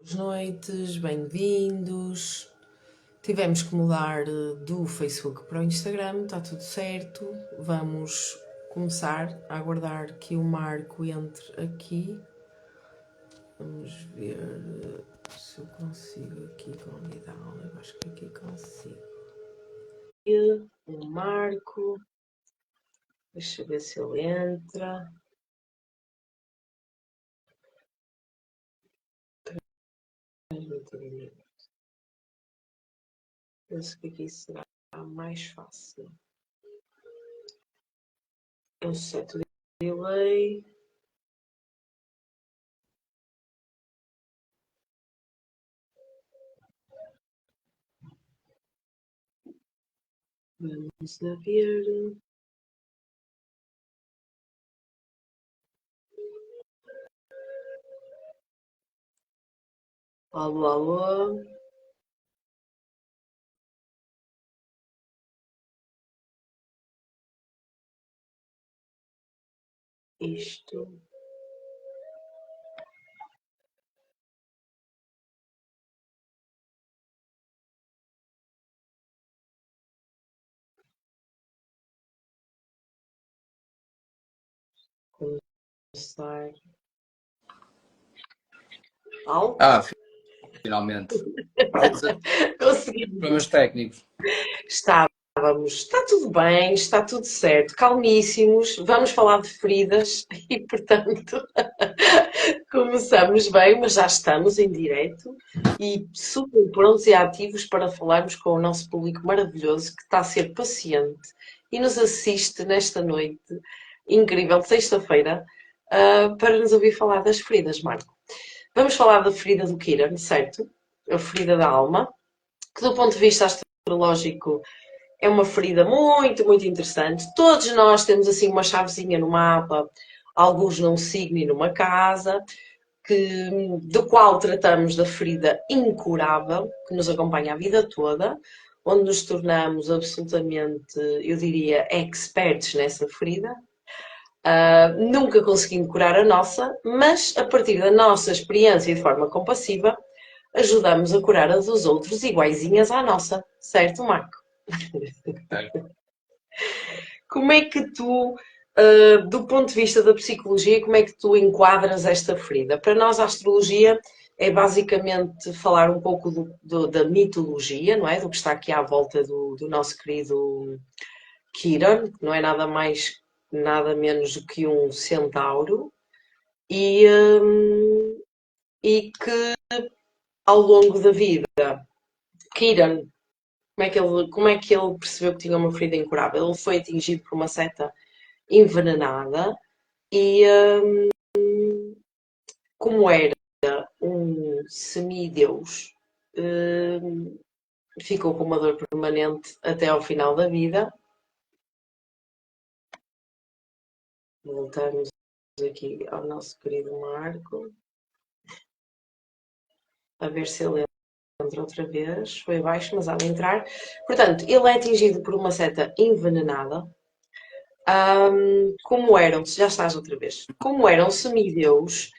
Boas noites, bem-vindos. Tivemos que mudar do Facebook para o Instagram, está tudo certo. Vamos começar a aguardar que o Marco entre aqui. Vamos ver se eu consigo aqui convidá-lo. Eu acho que aqui consigo. O Marco, deixa eu ver se ele entra. Penso que aqui será mais fácil. Eu seto o delay. Vamos a ver. Alô, alô. Isto. Começar. Alô? Finalmente. Conseguimos. Problemas técnicos. Estávamos. Está tudo bem, está tudo certo, calmíssimos. Vamos falar de feridas e, portanto, começamos bem, mas já estamos em direto e super prontos e ativos para falarmos com o nosso público maravilhoso que está a ser paciente e nos assiste nesta noite incrível, sexta-feira, para nos ouvir falar das feridas, Marco. Vamos falar da ferida do Kiran, certo? A ferida da alma, que do ponto de vista astrológico é uma ferida muito, muito interessante. Todos nós temos assim uma chavezinha no mapa, alguns num signo e numa casa, do qual tratamos da ferida incurável, que nos acompanha a vida toda, onde nos tornamos absolutamente, eu diria, experts nessa ferida. Nunca conseguindo curar a nossa, mas a partir da nossa experiência e de forma compassiva, ajudamos a curar a dos outros iguaizinhas à nossa. Certo, Marco? Como é que tu, do ponto de vista da psicologia, como é que tu enquadras esta ferida? Para nós, a astrologia é basicamente falar um pouco da mitologia, não é? Do que está aqui à volta do nosso querido Kiran, que não é nada mais, nada menos do que um centauro, e, e que ao longo da vida, Kiran, como é que ele percebeu que tinha uma ferida incurável? Ele foi atingido por uma seta envenenada e, como era um semideus, ficou com uma dor permanente até ao final da vida. Voltamos aqui ao nosso querido Marco, a ver se ele entra outra vez. Foi abaixo, mas há de entrar. Portanto, ele é atingido por uma seta envenenada. Como eram, já estás outra vez, como eram semideus,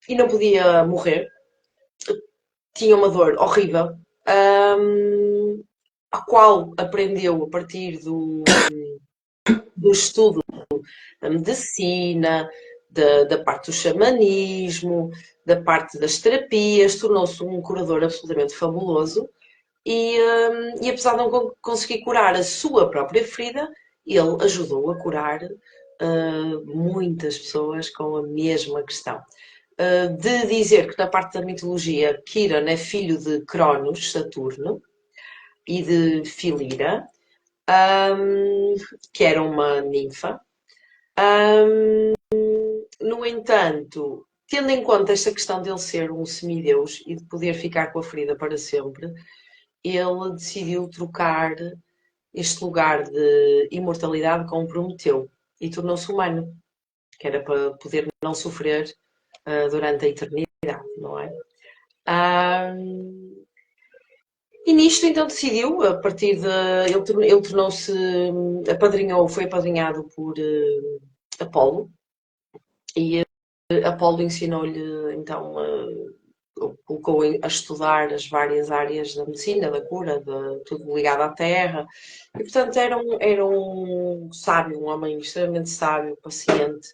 e não podia morrer, tinha uma dor horrível, a qual aprendeu a partir do estudo da medicina, da parte do xamanismo, da parte das terapias, tornou-se um curador absolutamente fabuloso e apesar de não conseguir curar a sua própria ferida, ele ajudou a curar muitas pessoas com a mesma questão. De dizer que na parte da mitologia, Kiran é filho de Cronos, Saturno, e de Filira, que era uma ninfa. No entanto, tendo em conta esta questão dele ser um semideus e de poder ficar com a ferida para sempre, ele decidiu trocar este lugar de imortalidade com Prometeu e tornou-se humano, que era para poder não sofrer durante a eternidade, não é? E nisto então decidiu, a partir de. Ele tornou-se. Foi apadrinhado por Apolo, e Apolo ensinou-lhe, então, colocou a estudar as várias áreas da medicina, da cura, de tudo ligado à terra. E, portanto, era um sábio, um homem extremamente sábio, paciente,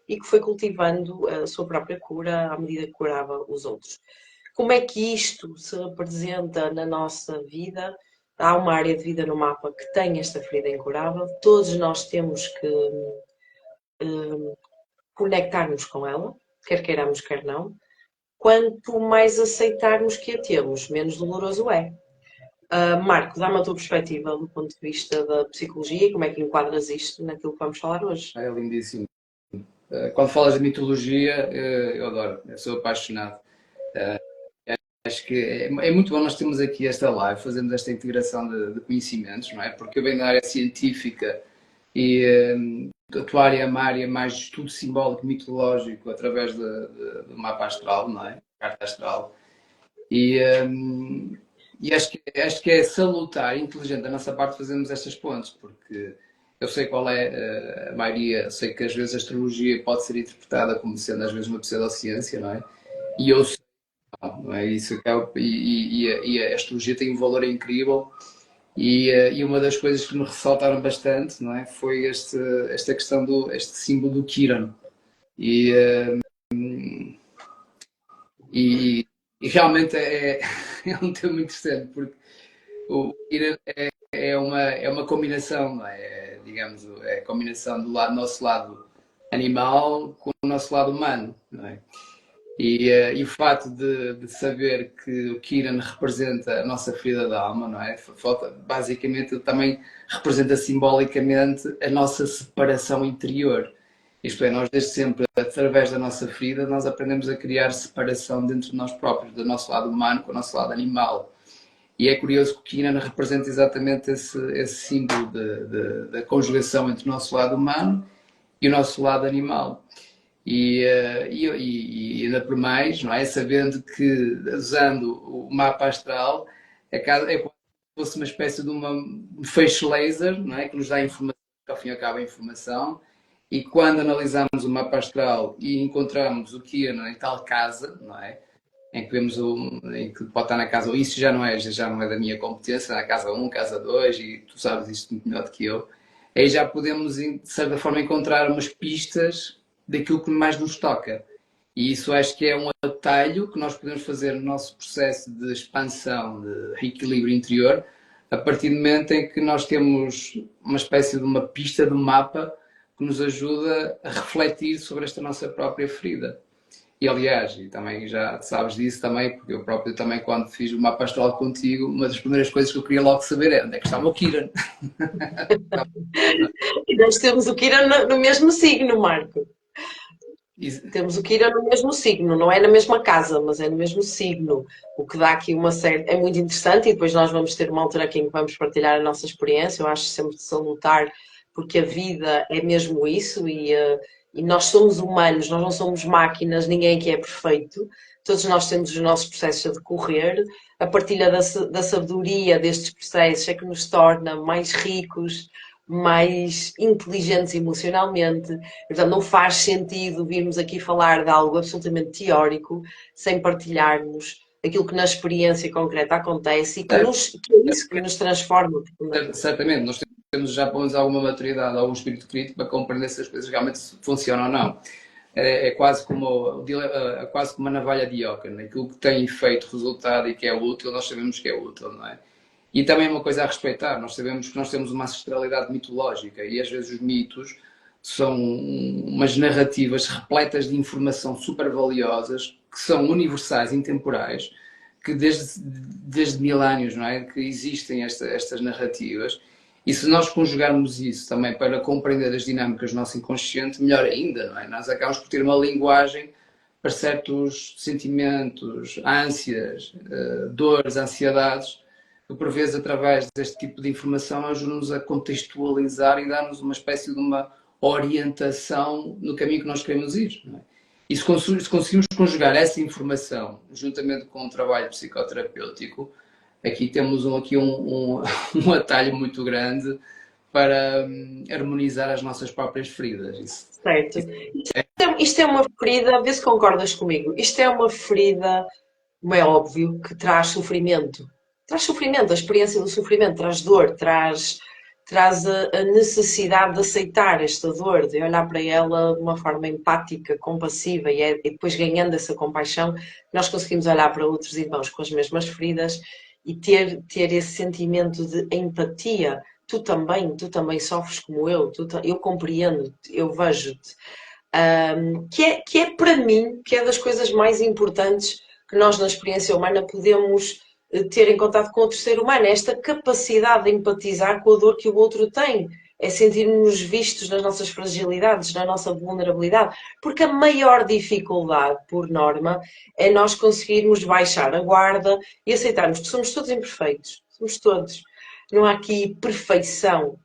e que foi cultivando a sua própria cura à medida que curava os outros. Como é que isto se representa na nossa vida? Há uma área de vida no mapa que tem esta ferida incurável. Todos nós temos que conectar-nos com ela, quer queiramos, quer não. Quanto mais aceitarmos que a temos, menos doloroso é. Marco, dá-me a tua perspectiva do ponto de vista da psicologia e como é que enquadras isto naquilo que vamos falar hoje. É lindíssimo. Quando falas de mitologia, eu adoro, eu sou apaixonado. Acho que é muito bom nós termos aqui esta live, fazermos esta integração de conhecimentos, não é? Porque eu venho da área científica e a tua área é uma área mais de estudo simbólico, mitológico, através do mapa astral, não é? Carta astral. E, e acho que é salutar e inteligente da nossa parte fazermos estas pontes, porque eu sei qual é a maioria, sei que às vezes a astrologia pode ser interpretada como sendo às vezes uma pseudociência, não é? E eu sei, não é isso que é, e a astrologia tem um valor incrível e uma das coisas que me ressaltaram bastante, não é? Foi esta questão este símbolo do Kiran. E, e, e realmente é um tema muito interessante, porque o Kiran é uma combinação, não é? Digamos, é a combinação do nosso lado animal com o nosso lado humano, não é? E o fato de saber que o Kiran representa a nossa ferida da alma, não é? Basicamente, ele também representa simbolicamente a nossa separação interior. Isto é, nós desde sempre, através da nossa ferida, nós aprendemos a criar separação dentro de nós próprios, do nosso lado humano com o nosso lado animal. E é curioso que o Kiran representa exatamente esse símbolo da conjugação entre o nosso lado humano e o nosso lado animal. E ainda por mais, não é? Sabendo que, usando o mapa astral, é como se fosse uma espécie de um feixe laser, não é? Que nos dá informação, que ao fim e ao cabo é informação, e quando analisamos o mapa astral e encontramos o Kiran em tal casa, não é? Em que vemos em que pode estar na casa, isso já não é da minha competência, na casa 1, casa 2, e tu sabes isto muito melhor do que eu, aí já podemos, de certa forma, encontrar umas pistas daquilo que mais nos toca. E isso acho que é um atalho que nós podemos fazer no nosso processo de expansão, de reequilíbrio interior, a partir do momento em que nós temos uma espécie de uma pista, de um mapa, que nos ajuda a refletir sobre esta nossa própria ferida. E aliás, e também já sabes disso também, porque eu próprio também quando fiz o mapa astral contigo, uma das primeiras coisas que eu queria logo saber é onde é que está o meu Kiran. E nós temos o Kiran no mesmo signo, Marco. Temos o Kiran no mesmo signo, não é na mesma casa, mas é no mesmo signo. O que dá aqui uma certa. É muito interessante, e depois nós vamos ter uma altura aqui em que vamos partilhar a nossa experiência. Eu acho sempre de salutar, porque a vida é mesmo isso, e nós somos humanos, nós não somos máquinas, ninguém aqui é perfeito. Todos nós temos os nossos processos a decorrer. A partilha da sabedoria destes processos é que nos torna mais ricos, mais inteligentes emocionalmente. Portanto, não faz sentido virmos aqui falar de algo absolutamente teórico sem partilharmos aquilo que na experiência concreta acontece e que é isso que nos transforma profundamente. Certamente, nós temos já pelo menos alguma maturidade, algum espírito crítico para compreender se as coisas realmente funcionam ou não. É quase como uma navalha de Ockham, né? Aquilo que tem efeito, resultado e que é útil, nós sabemos que é útil, não é? E também uma coisa a respeitar, nós sabemos que nós temos uma ancestralidade mitológica e às vezes os mitos são umas narrativas repletas de informação super valiosas, que são universais, intemporais, que desde milénios, não é? Que existem estas narrativas. E se nós conjugarmos isso também para compreender as dinâmicas do nosso inconsciente, melhor ainda, não é? Nós acabamos por ter uma linguagem para certos sentimentos, ânsias, dores, ansiedades, que por vezes através deste tipo de informação ajuda-nos a contextualizar e dar-nos uma espécie de uma orientação no caminho que nós queremos ir, não é? E se conseguimos conjugar essa informação juntamente com um trabalho psicoterapêutico, aqui temos um atalho muito grande para harmonizar as nossas próprias feridas. Certo. Isto é uma ferida, vê se concordas comigo. Isto é uma ferida, como é óbvio, que traz sofrimento. Traz sofrimento, a experiência do sofrimento, traz dor, traz a necessidade de aceitar esta dor, de olhar para ela de uma forma empática, compassiva, e depois ganhando essa compaixão, nós conseguimos olhar para outros irmãos com as mesmas feridas e ter esse sentimento de empatia. Tu também sofres como eu compreendo-te, eu vejo-te. Que é para mim, que é das coisas mais importantes que nós na experiência humana podemos ter em contato com outro ser humano, é esta capacidade de empatizar com a dor que o outro tem, é sentirmos vistos nas nossas fragilidades, na nossa vulnerabilidade, porque a maior dificuldade, por norma, é nós conseguirmos baixar a guarda e aceitarmos que somos todos imperfeitos, somos todos. Não há aqui perfeição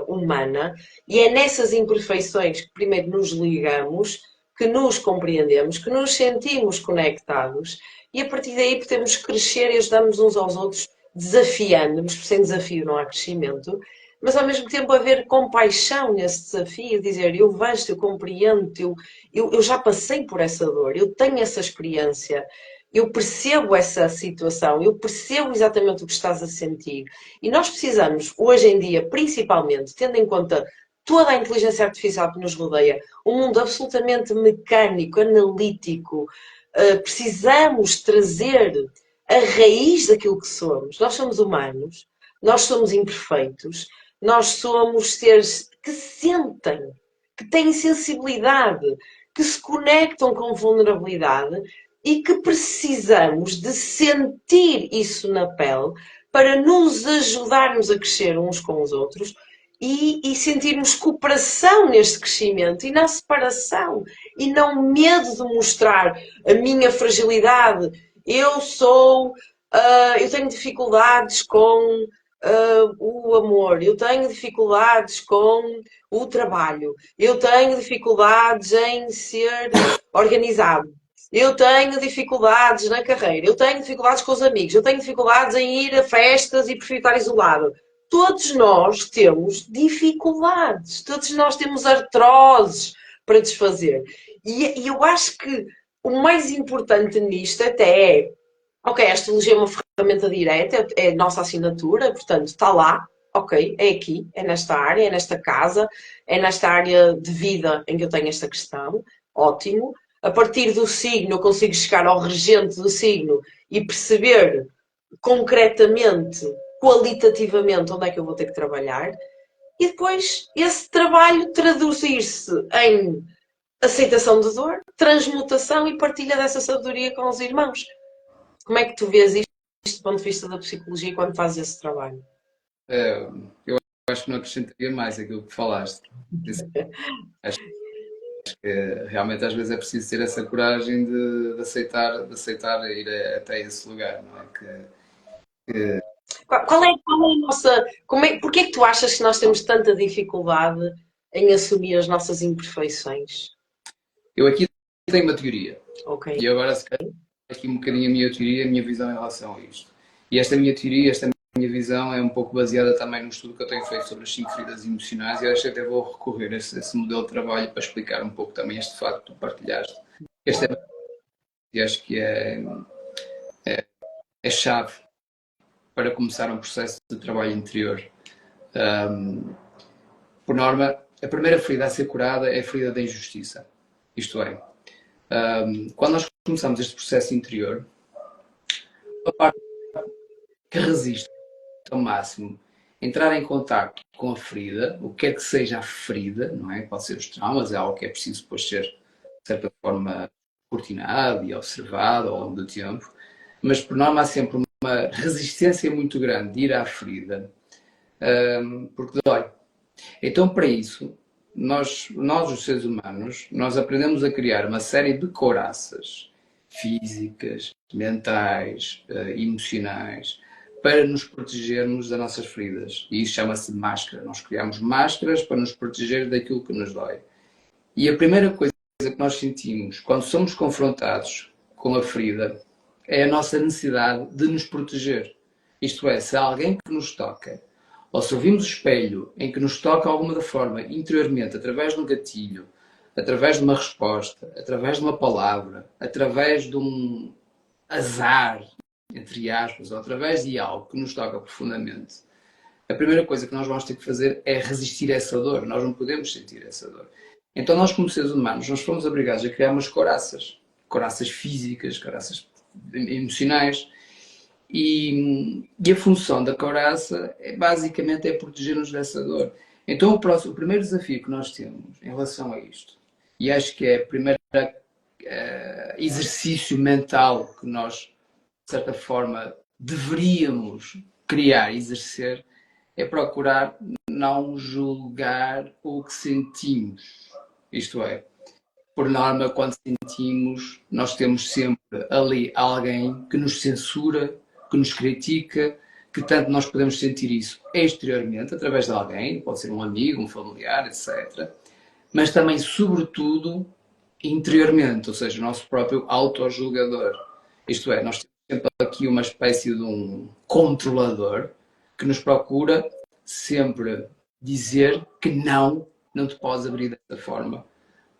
humana, e é nessas imperfeições que primeiro nos ligamos, que nos compreendemos, que nos sentimos conectados, e a partir daí podemos crescer e ajudamos uns aos outros, desafiando-nos, porque sem desafio não há crescimento, mas ao mesmo tempo haver compaixão nesse desafio, dizer eu vejo-te, eu compreendo-te, eu já passei por essa dor, eu tenho essa experiência, eu percebo essa situação, eu percebo exatamente o que estás a sentir. E nós precisamos, hoje em dia, principalmente, tendo em conta toda a inteligência artificial que nos rodeia, um mundo absolutamente mecânico, analítico, precisamos trazer a raiz daquilo que somos. Nós somos humanos, nós somos imperfeitos, nós somos seres que sentem, que têm sensibilidade, que se conectam com vulnerabilidade e que precisamos de sentir isso na pele para nos ajudarmos a crescer uns com os outros e sentirmos cooperação neste crescimento e na separação e não medo de mostrar a minha fragilidade. Eu tenho dificuldades com o amor, eu tenho dificuldades com o trabalho, eu tenho dificuldades em ser organizado. Eu tenho dificuldades na carreira, eu tenho dificuldades com os amigos, eu tenho dificuldades em ir a festas e prefiro estar isolado. Todos nós temos dificuldades, todos nós temos artroses para desfazer. E eu acho que o mais importante nisto até é, ok, a astrologia é uma ferramenta direta, é a nossa assinatura, portanto está lá, ok, é aqui, é nesta área, é nesta casa, é nesta área de vida em que eu tenho esta questão, ótimo. A partir do signo eu consigo chegar ao regente do signo e perceber concretamente, qualitativamente, onde é que eu vou ter que trabalhar, e depois esse trabalho traduzir-se em aceitação de dor, transmutação e partilha dessa sabedoria com os irmãos. Como é que tu vês isto do ponto de vista da psicologia quando fazes esse trabalho? Eu acho que não acrescentaria mais aquilo que falaste. Acho que realmente às vezes é preciso ter essa coragem de aceitar ir até esse lugar, não é? Qual é a nossa. Porquê é que tu achas que nós temos tanta dificuldade em assumir as nossas imperfeições? Eu aqui tenho uma teoria. Ok. E agora, se calhar, aqui um bocadinho a minha teoria, a minha visão em relação a isto. E esta minha teoria, esta minha visão é um pouco baseada também no estudo que eu tenho feito sobre as 5 feridas emocionais, e acho que até vou recorrer a esse modelo de trabalho para explicar um pouco também este facto que tu partilhaste. Este é, e acho que é chave para começar um processo de trabalho interior. Por norma, a primeira ferida a ser curada é a ferida da injustiça. Isto é, quando nós começamos este processo interior, a parte que resiste ao máximo entrar em contato com a ferida, o que é que seja a ferida, não é? Pode ser os traumas, é algo que é preciso depois ser, de certa forma, cortinado e observado ao longo do tempo, mas por norma há sempre uma resistência muito grande de ir à ferida, porque dói. Então, para isso, nós, os seres humanos, nós aprendemos a criar uma série de couraças físicas, mentais, emocionais, para nos protegermos das nossas feridas. E isso chama-se máscara. Nós criamos máscaras para nos proteger daquilo que nos dói. E a primeira coisa que nós sentimos quando somos confrontados com a ferida é a nossa necessidade de nos proteger. Isto é, se há alguém que nos toca, ou se ouvimos o espelho em que nos toca alguma da forma interiormente, através de um gatilho, através de uma resposta, através de uma palavra, através de um azar, entre aspas, ou através de algo que nos toca profundamente, a primeira coisa que nós vamos ter que fazer é resistir a essa dor. Nós não podemos sentir essa dor. Então nós, como seres humanos, nós fomos obrigados a criar umas couraças. Couraças físicas, couraças emocionais. E a função da couraça basicamente é proteger-nos dessa dor. Então o primeiro desafio que nós temos em relação a isto, e acho que é o primeiro exercício mental que nós, de certa forma, deveríamos criar e exercer, é procurar não julgar o que sentimos. Isto é, por norma, quando sentimos, nós temos sempre ali alguém que nos censura, que nos critica, que tanto nós podemos sentir isso exteriormente, através de alguém, pode ser um amigo, um familiar, etc. Mas também, sobretudo, interiormente, ou seja, o nosso próprio autojulgador. Isto é, nós temos sempre aqui uma espécie de um controlador que nos procura sempre dizer que não te podes abrir dessa forma,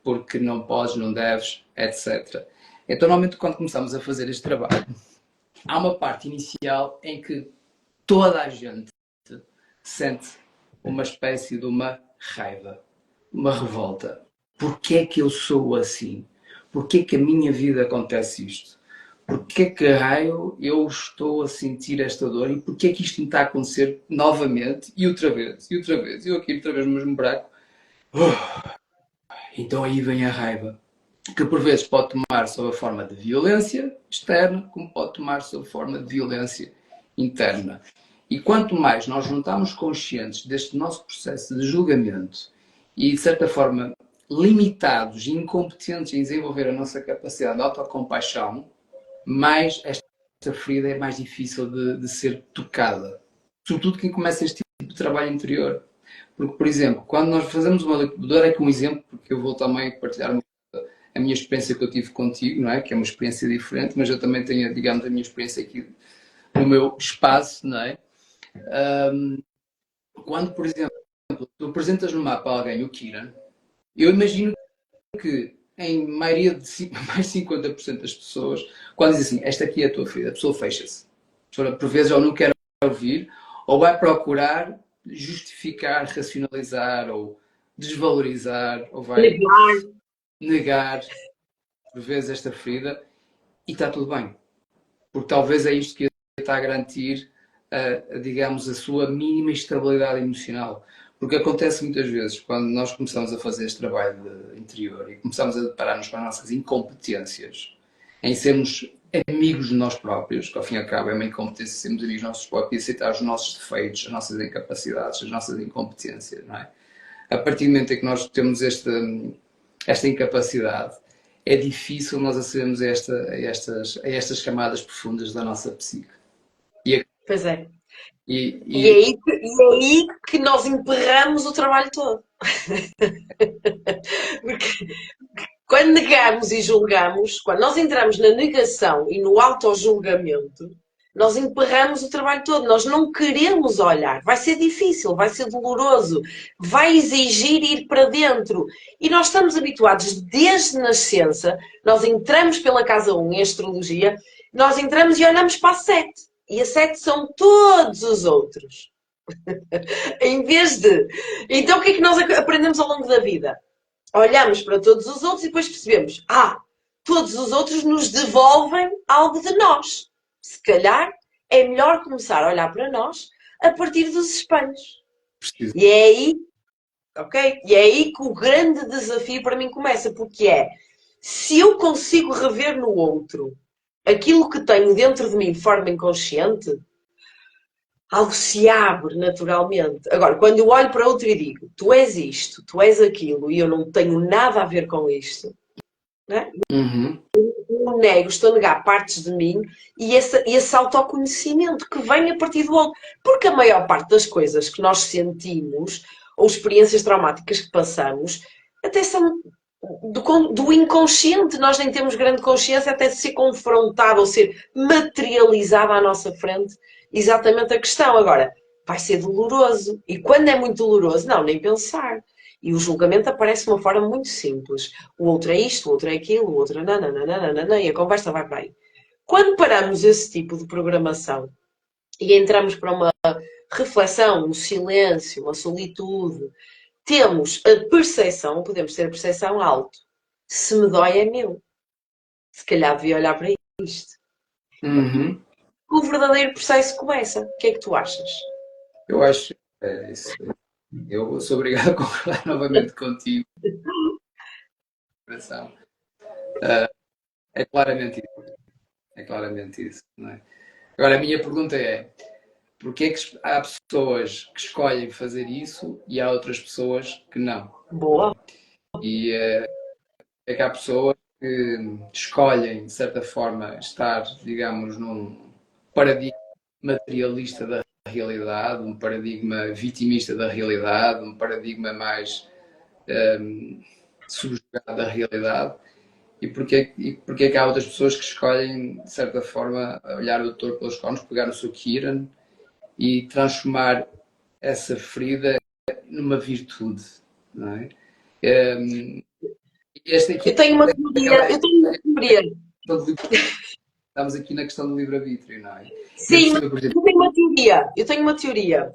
porque não podes, não deves, etc. Então, normalmente, quando começamos a fazer este trabalho, há uma parte inicial em que toda a gente sente uma espécie de uma raiva, uma revolta. Porquê é que eu sou assim? Porquê é que a minha vida acontece isto? Porquê é que raio eu estou a sentir esta dor e porquê é que isto me está a acontecer novamente e outra vez, e outra vez, e eu aqui outra vez no mesmo buraco? Então aí vem a raiva, que por vezes pode tomar sob a forma de violência externa, como pode tomar sob a forma de violência interna. E quanto mais nós não estamos conscientes deste nosso processo de julgamento e, de certa forma, limitados e incompetentes em desenvolver a nossa capacidade de autocompaixão, mais esta ferida é mais difícil de ser tocada. Sobretudo quem começa este tipo de trabalho interior. Porque, por exemplo, quando nós fazemos uma leitura, é que um exemplo, porque eu vou também partilhar a minha experiência que eu tive contigo, não é? Que é uma experiência diferente, mas eu também tenho, digamos, a minha experiência aqui no meu espaço, não é? Quando, por exemplo, tu apresentas no mapa a alguém o Kiran, eu imagino que em maioria de mais de 50% das pessoas, quando dizem assim, esta aqui é a tua filha, a pessoa fecha-se. Por vezes ou não quer ouvir, ou vai procurar justificar, racionalizar, ou desvalorizar, ou vai negar, por vezes, esta ferida, e está tudo bem. Porque talvez é isto que está a garantir, digamos, a sua mínima estabilidade emocional. Porque acontece muitas vezes, quando nós começamos a fazer este trabalho interior e começamos a deparar-nos com as nossas incompetências, em sermos amigos de nós próprios, que ao fim e ao cabo é uma incompetência sermos amigos de nós próprios e aceitar os nossos defeitos, as nossas incapacidades, as nossas incompetências, não é? A partir do momento em que nós temos esta incapacidade, é difícil nós acedermos a estas camadas profundas da nossa psique. Pois é. E é aí que nós emperramos o trabalho todo. Porque quando negamos e julgamos, quando nós entramos na negação e no auto-julgamento, nós emperramos o trabalho todo. Nós não queremos olhar. Vai ser difícil, vai ser doloroso, vai exigir ir para dentro. E nós estamos habituados desde nascença, nós entramos pela casa 1 em astrologia, nós entramos e olhamos para a 7. E a 7 são todos os outros. Em vez de... Então o que é que nós aprendemos ao longo da vida? Olhamos para todos os outros e depois percebemos, todos os outros nos devolvem algo de nós. Se calhar é melhor começar a olhar para nós a partir dos espelhos. E é aí, ok? E é aí que o grande desafio para mim começa, porque é, se eu consigo rever no outro aquilo que tenho dentro de mim de forma inconsciente, algo se abre naturalmente. Agora, quando eu olho para outro e digo, tu és isto, tu és aquilo, e eu não tenho nada a ver com isto, né? Eu nego, estou a negar partes de mim e esse autoconhecimento que vem a partir do outro. Porque a maior parte das coisas que nós sentimos, ou experiências traumáticas que passamos, até são do inconsciente. Nós nem temos grande consciência até de ser confrontado ou ser materializado à nossa frente exatamente a questão. Agora, vai ser doloroso. E quando é muito doloroso, não, nem pensar. E o julgamento aparece de uma forma muito simples. O outro é isto, o outro é aquilo, o outro é nananana, e a conversa vai bem. Quando paramos esse tipo de programação e entramos para uma reflexão, um silêncio, uma solitude, temos a percepção, podemos ter a percepção alto. Se me dói é meu. Se calhar devia olhar para isto. Uhum. O verdadeiro processo começa. O que é que tu achas? Eu acho, isso, eu sou obrigado a concordar novamente contigo. É claramente isso. É claramente isso, não é? Agora, a minha pergunta é: porque é que há pessoas que escolhem fazer isso e há outras pessoas que não? Boa. E é que há pessoas que escolhem, de certa forma, estar, digamos, num paradigma materialista da realidade, um paradigma vitimista da realidade, um paradigma mais subjugado da realidade. E porque é que há outras pessoas que escolhem, de certa forma, olhar o touro pelos cornos, pegar o seu Kiran e transformar essa ferida numa virtude, não é? Esta aqui Eu tenho uma aquela, teoria. Eu tenho uma teoria. estamos aqui na questão do livre-arbítrio, não é? Ainda por Sim, mas cima, por exemplo, eu tenho uma teoria. Eu tenho uma teoria.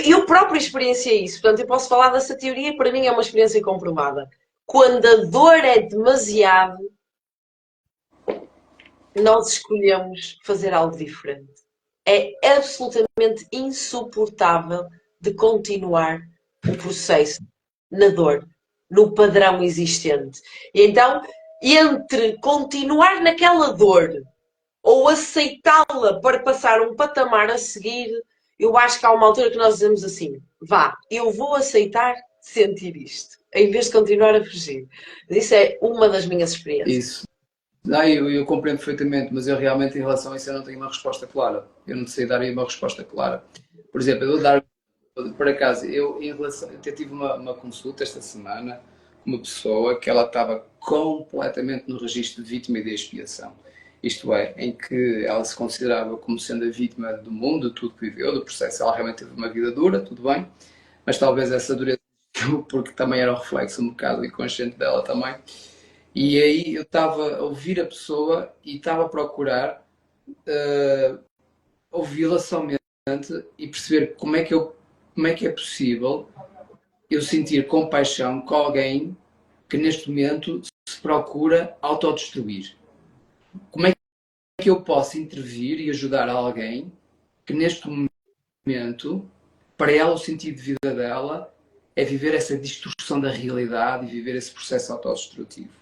Eu próprio experienciei isso. Portanto, eu posso falar dessa teoria e para mim é uma experiência comprovada. Quando a dor é demasiado, nós escolhemos fazer algo diferente. É absolutamente insuportável de continuar o processo na dor, no padrão existente. E então, entre continuar naquela dor ou aceitá-la para passar um patamar a seguir, eu acho que há uma altura que nós dizemos assim: vá, eu vou aceitar sentir isto, em vez de continuar a fugir. Isso é uma das minhas experiências. isso. Não, eu compreendo perfeitamente, mas eu realmente, em relação a isso, eu não tenho uma resposta clara. Eu não sei dar aí uma resposta clara. Por exemplo, eu vou dar, por acaso, eu até tive uma consulta esta semana com uma pessoa que ela estava completamente no registro de vítima e de expiação. Isto é, em que ela se considerava como sendo a vítima do mundo, de tudo que viveu, do processo. Ela realmente teve uma vida dura, tudo bem, mas talvez essa dureza, porque também era um reflexo um bocado inconsciente dela também. E aí eu estava a ouvir a pessoa e estava a procurar ouvi-la somente e perceber como é que é possível eu sentir compaixão com alguém que neste momento se procura autodestruir. Como é que eu posso intervir e ajudar alguém que neste momento, para ela, o sentido de vida dela é viver essa distorção da realidade e viver esse processo autodestrutivo.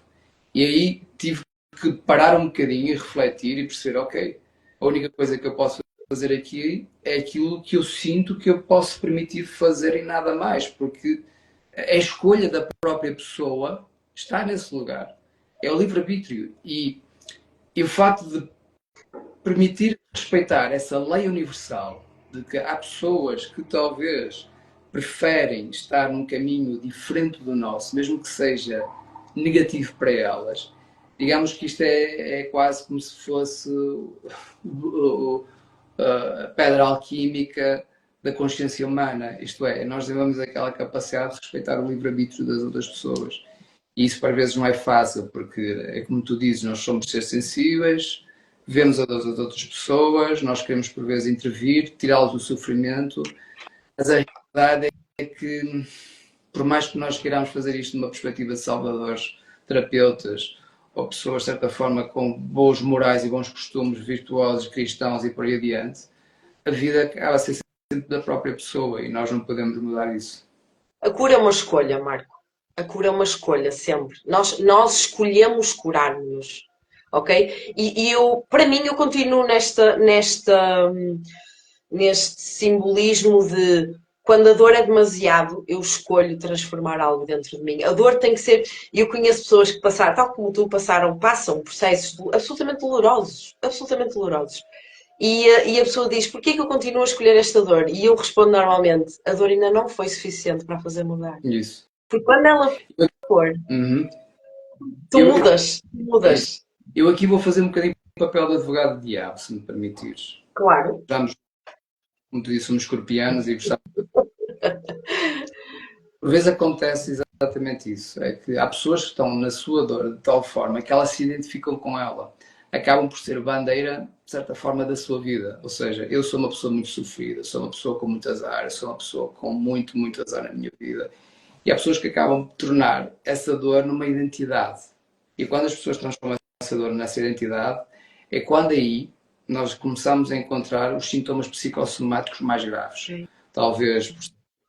E aí tive que parar um bocadinho e refletir e perceber, ok, a única coisa que eu posso fazer aqui é aquilo que eu sinto que eu posso permitir fazer e nada mais, porque a escolha da própria pessoa está nesse lugar. É o livre-arbítrio. E o facto de permitir respeitar essa lei universal de que há pessoas que talvez preferem estar num caminho diferente do nosso, mesmo que seja negativo para elas. Digamos que isto é quase como se fosse a pedra alquímica da consciência humana, isto é, nós desenvolvemos aquela capacidade de respeitar o livre-arbítrio das outras pessoas. E isso, por vezes, não é fácil, porque é como tu dizes, nós somos seres sensíveis, vemos das outras pessoas, nós queremos, por vezes, intervir, tirá-los do sofrimento, mas a realidade é que, por mais que nós queiramos fazer isto numa perspectiva de salvadores, terapeutas, ou pessoas, de certa forma, com bons morais e bons costumes virtuosos, cristãos e por aí adiante, a vida acaba a ser sempre da própria pessoa e nós não podemos mudar isso. A cura é uma escolha, Marco. A cura é uma escolha, sempre. Nós escolhemos curar-nos, ok? E eu, para mim, eu continuo neste simbolismo de quando a dor é demasiado, eu escolho transformar algo dentro de mim. A dor tem que ser. Eu conheço pessoas que passaram, tal como tu passam processos absolutamente dolorosos, absolutamente dolorosos. E a pessoa diz: porquê que eu continuo a escolher esta dor? E eu respondo normalmente: a dor ainda não foi suficiente para a fazer mudar. Isso. Porque quando ela for, Uhum. tu Eu, mudas, tu é isso. mudas. Eu aqui vou fazer um bocadinho o papel de advogado de diabo, se me permitires. Claro. Vamos. como tu disse, somos escorpianos e gostamos. Por vezes acontece exatamente isso, é que há pessoas que estão na sua dor de tal forma que elas se identificam com ela, acabam por ser bandeira, de certa forma, da sua vida. Ou seja, eu sou uma pessoa muito sofrida, sou uma pessoa com muito azar, sou uma pessoa com muito, muito azar na minha vida. E há pessoas que acabam por tornar essa dor numa identidade. E quando as pessoas transformam essa dor nessa identidade, é quando aí nós começamos a encontrar os sintomas psicossomáticos mais graves. Talvez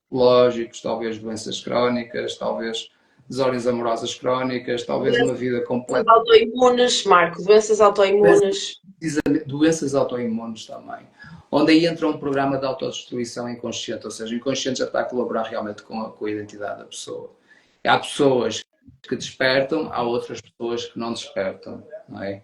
psicológicos, talvez doenças crónicas, talvez desordens amorosas crónicas, talvez uma vida Doenças completa. autoimunes, Marco, doenças autoimunes. Doenças autoimunes também. Onde aí entra um programa de autodestruição inconsciente, ou seja, o inconsciente já está a colaborar realmente com a identidade da pessoa. Há pessoas que despertam, há outras pessoas que não despertam, não é?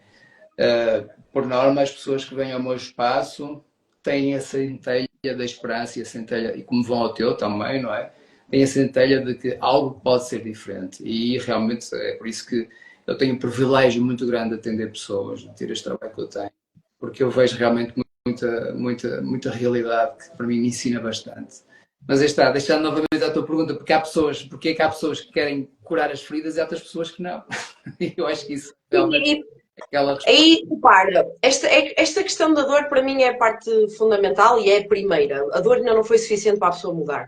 Por norma, as pessoas que vêm ao meu espaço têm a centelha da esperança e a centelha, e como vão ao teu também, não é? Têm a centelha de que algo pode ser diferente. E realmente é por isso que eu tenho um privilégio muito grande de atender pessoas, de ter este trabalho que eu tenho, porque eu vejo realmente muita realidade que para mim me ensina bastante. Mas aí está, deixando novamente a tua pergunta, porque é que há pessoas que querem curar as feridas e há outras pessoas que não? E eu acho que isso realmente E é aquela resposta. aí, repara, esta questão da dor para mim é a parte fundamental e é a primeira. A dor ainda não foi suficiente para a pessoa mudar.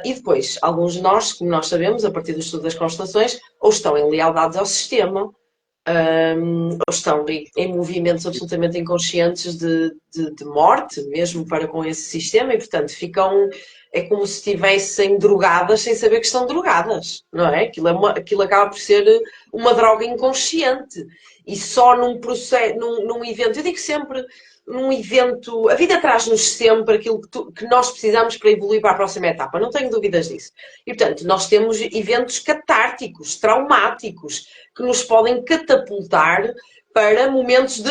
E depois, alguns de nós, como nós sabemos, a partir do estudo das constelações, ou estão em lealdades ao sistema, ou estão em movimentos absolutamente inconscientes de morte, mesmo para com esse sistema, e portanto ficam. É como se estivessem drogadas sem saber que estão drogadas, não é? Aquilo acaba por ser uma droga inconsciente. E só num processo, num evento, eu digo sempre, num evento, a vida traz-nos sempre aquilo que nós precisamos para evoluir para a próxima etapa, não tenho dúvidas disso. E portanto, nós temos eventos catárticos, traumáticos, que nos podem catapultar para momentos de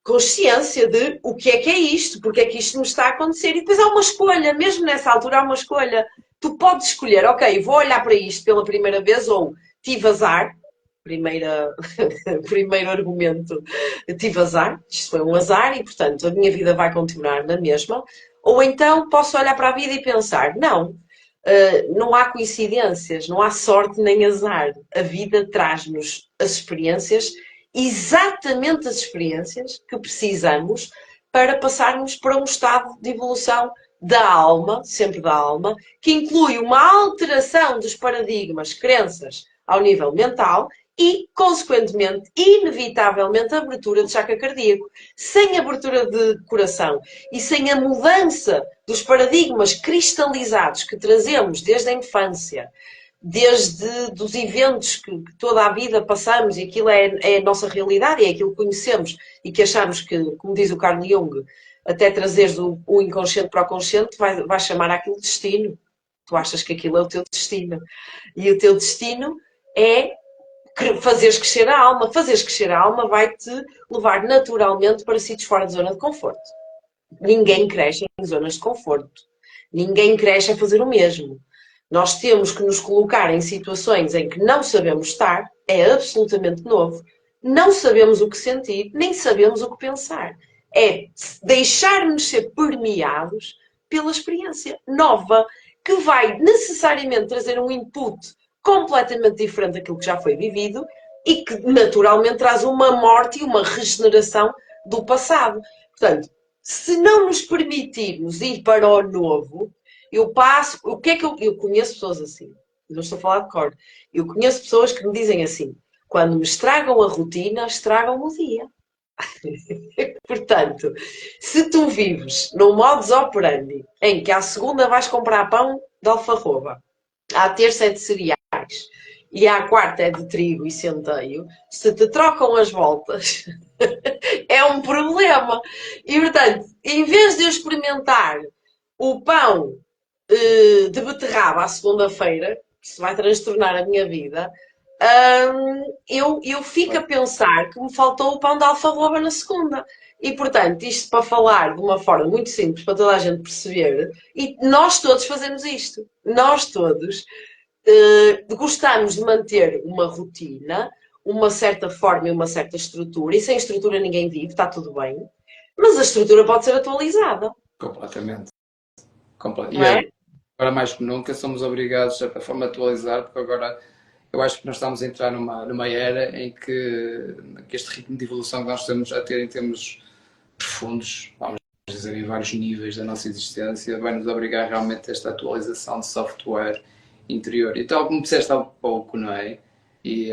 consciência de o que é isto, porque é que isto me está a acontecer. E depois há uma escolha, mesmo nessa altura há uma escolha. Tu podes escolher, ok, vou olhar para isto pela primeira vez, ou tive azar, primeiro argumento, tive azar, isto foi um azar e, portanto, a minha vida vai continuar na mesma. Ou então posso olhar para a vida e pensar, não, não há coincidências, não há sorte nem azar. A vida traz-nos as experiências, exatamente as experiências que precisamos para passarmos para um estado de evolução da alma, sempre da alma, que inclui uma alteração dos paradigmas, crenças ao nível mental e, consequentemente, inevitavelmente, a abertura de chakra cardíaco. Sem abertura de coração e sem a mudança dos paradigmas cristalizados que trazemos desde a infância, desde dos eventos que toda a vida passamos e aquilo é a nossa realidade, é aquilo que conhecemos e que achamos que, como diz o Carl Jung, até trazeres o inconsciente para o consciente, vai chamar aquilo destino. Tu achas que aquilo é o teu destino. E o teu destino é fazeres crescer a alma. Fazeres crescer a alma vai-te levar naturalmente para sítios fora de zona de conforto. Ninguém cresce em zonas de conforto. Ninguém cresce a fazer o mesmo. Nós temos que nos colocar em situações em que não sabemos estar, é absolutamente novo. Não sabemos o que sentir, nem sabemos o que pensar. É deixar-nos ser permeados pela experiência nova, que vai necessariamente trazer um input completamente diferente daquilo que já foi vivido e que naturalmente traz uma morte e uma regeneração do passado. Portanto, se não nos permitirmos ir para o novo, eu passo. O que é que eu conheço pessoas assim? Não estou a falar de cor. Eu conheço pessoas que me dizem assim: quando me estragam a rotina, estragam o dia. Portanto, se tu vives num modus operandi em que à segunda vais comprar pão de alfarroba, à terça é de cereais e à quarta é de trigo e centeio, se te trocam as voltas, é um problema. E, portanto, em vez de eu experimentar o pão de beterraba à segunda-feira, que se vai transtornar a minha vida, eu fico a pensar que me faltou o pão de alfarroba na segunda. E, portanto, isto para falar de uma forma muito simples, para toda a gente perceber, e nós todos fazemos isto. Nós todos gostamos de manter uma rotina, uma certa forma e uma certa estrutura, e sem estrutura ninguém vive, está tudo bem, mas a estrutura pode ser atualizada. completamente. não E é? agora mais que nunca somos obrigados, de certa forma, a atualizar, porque agora eu acho que nós estamos a entrar numa era em que este ritmo de evolução que nós estamos a ter em termos profundos, vamos dizer, em vários níveis da nossa existência, vai nos obrigar realmente a esta atualização de software interior. E tal como disseste há pouco, não é? E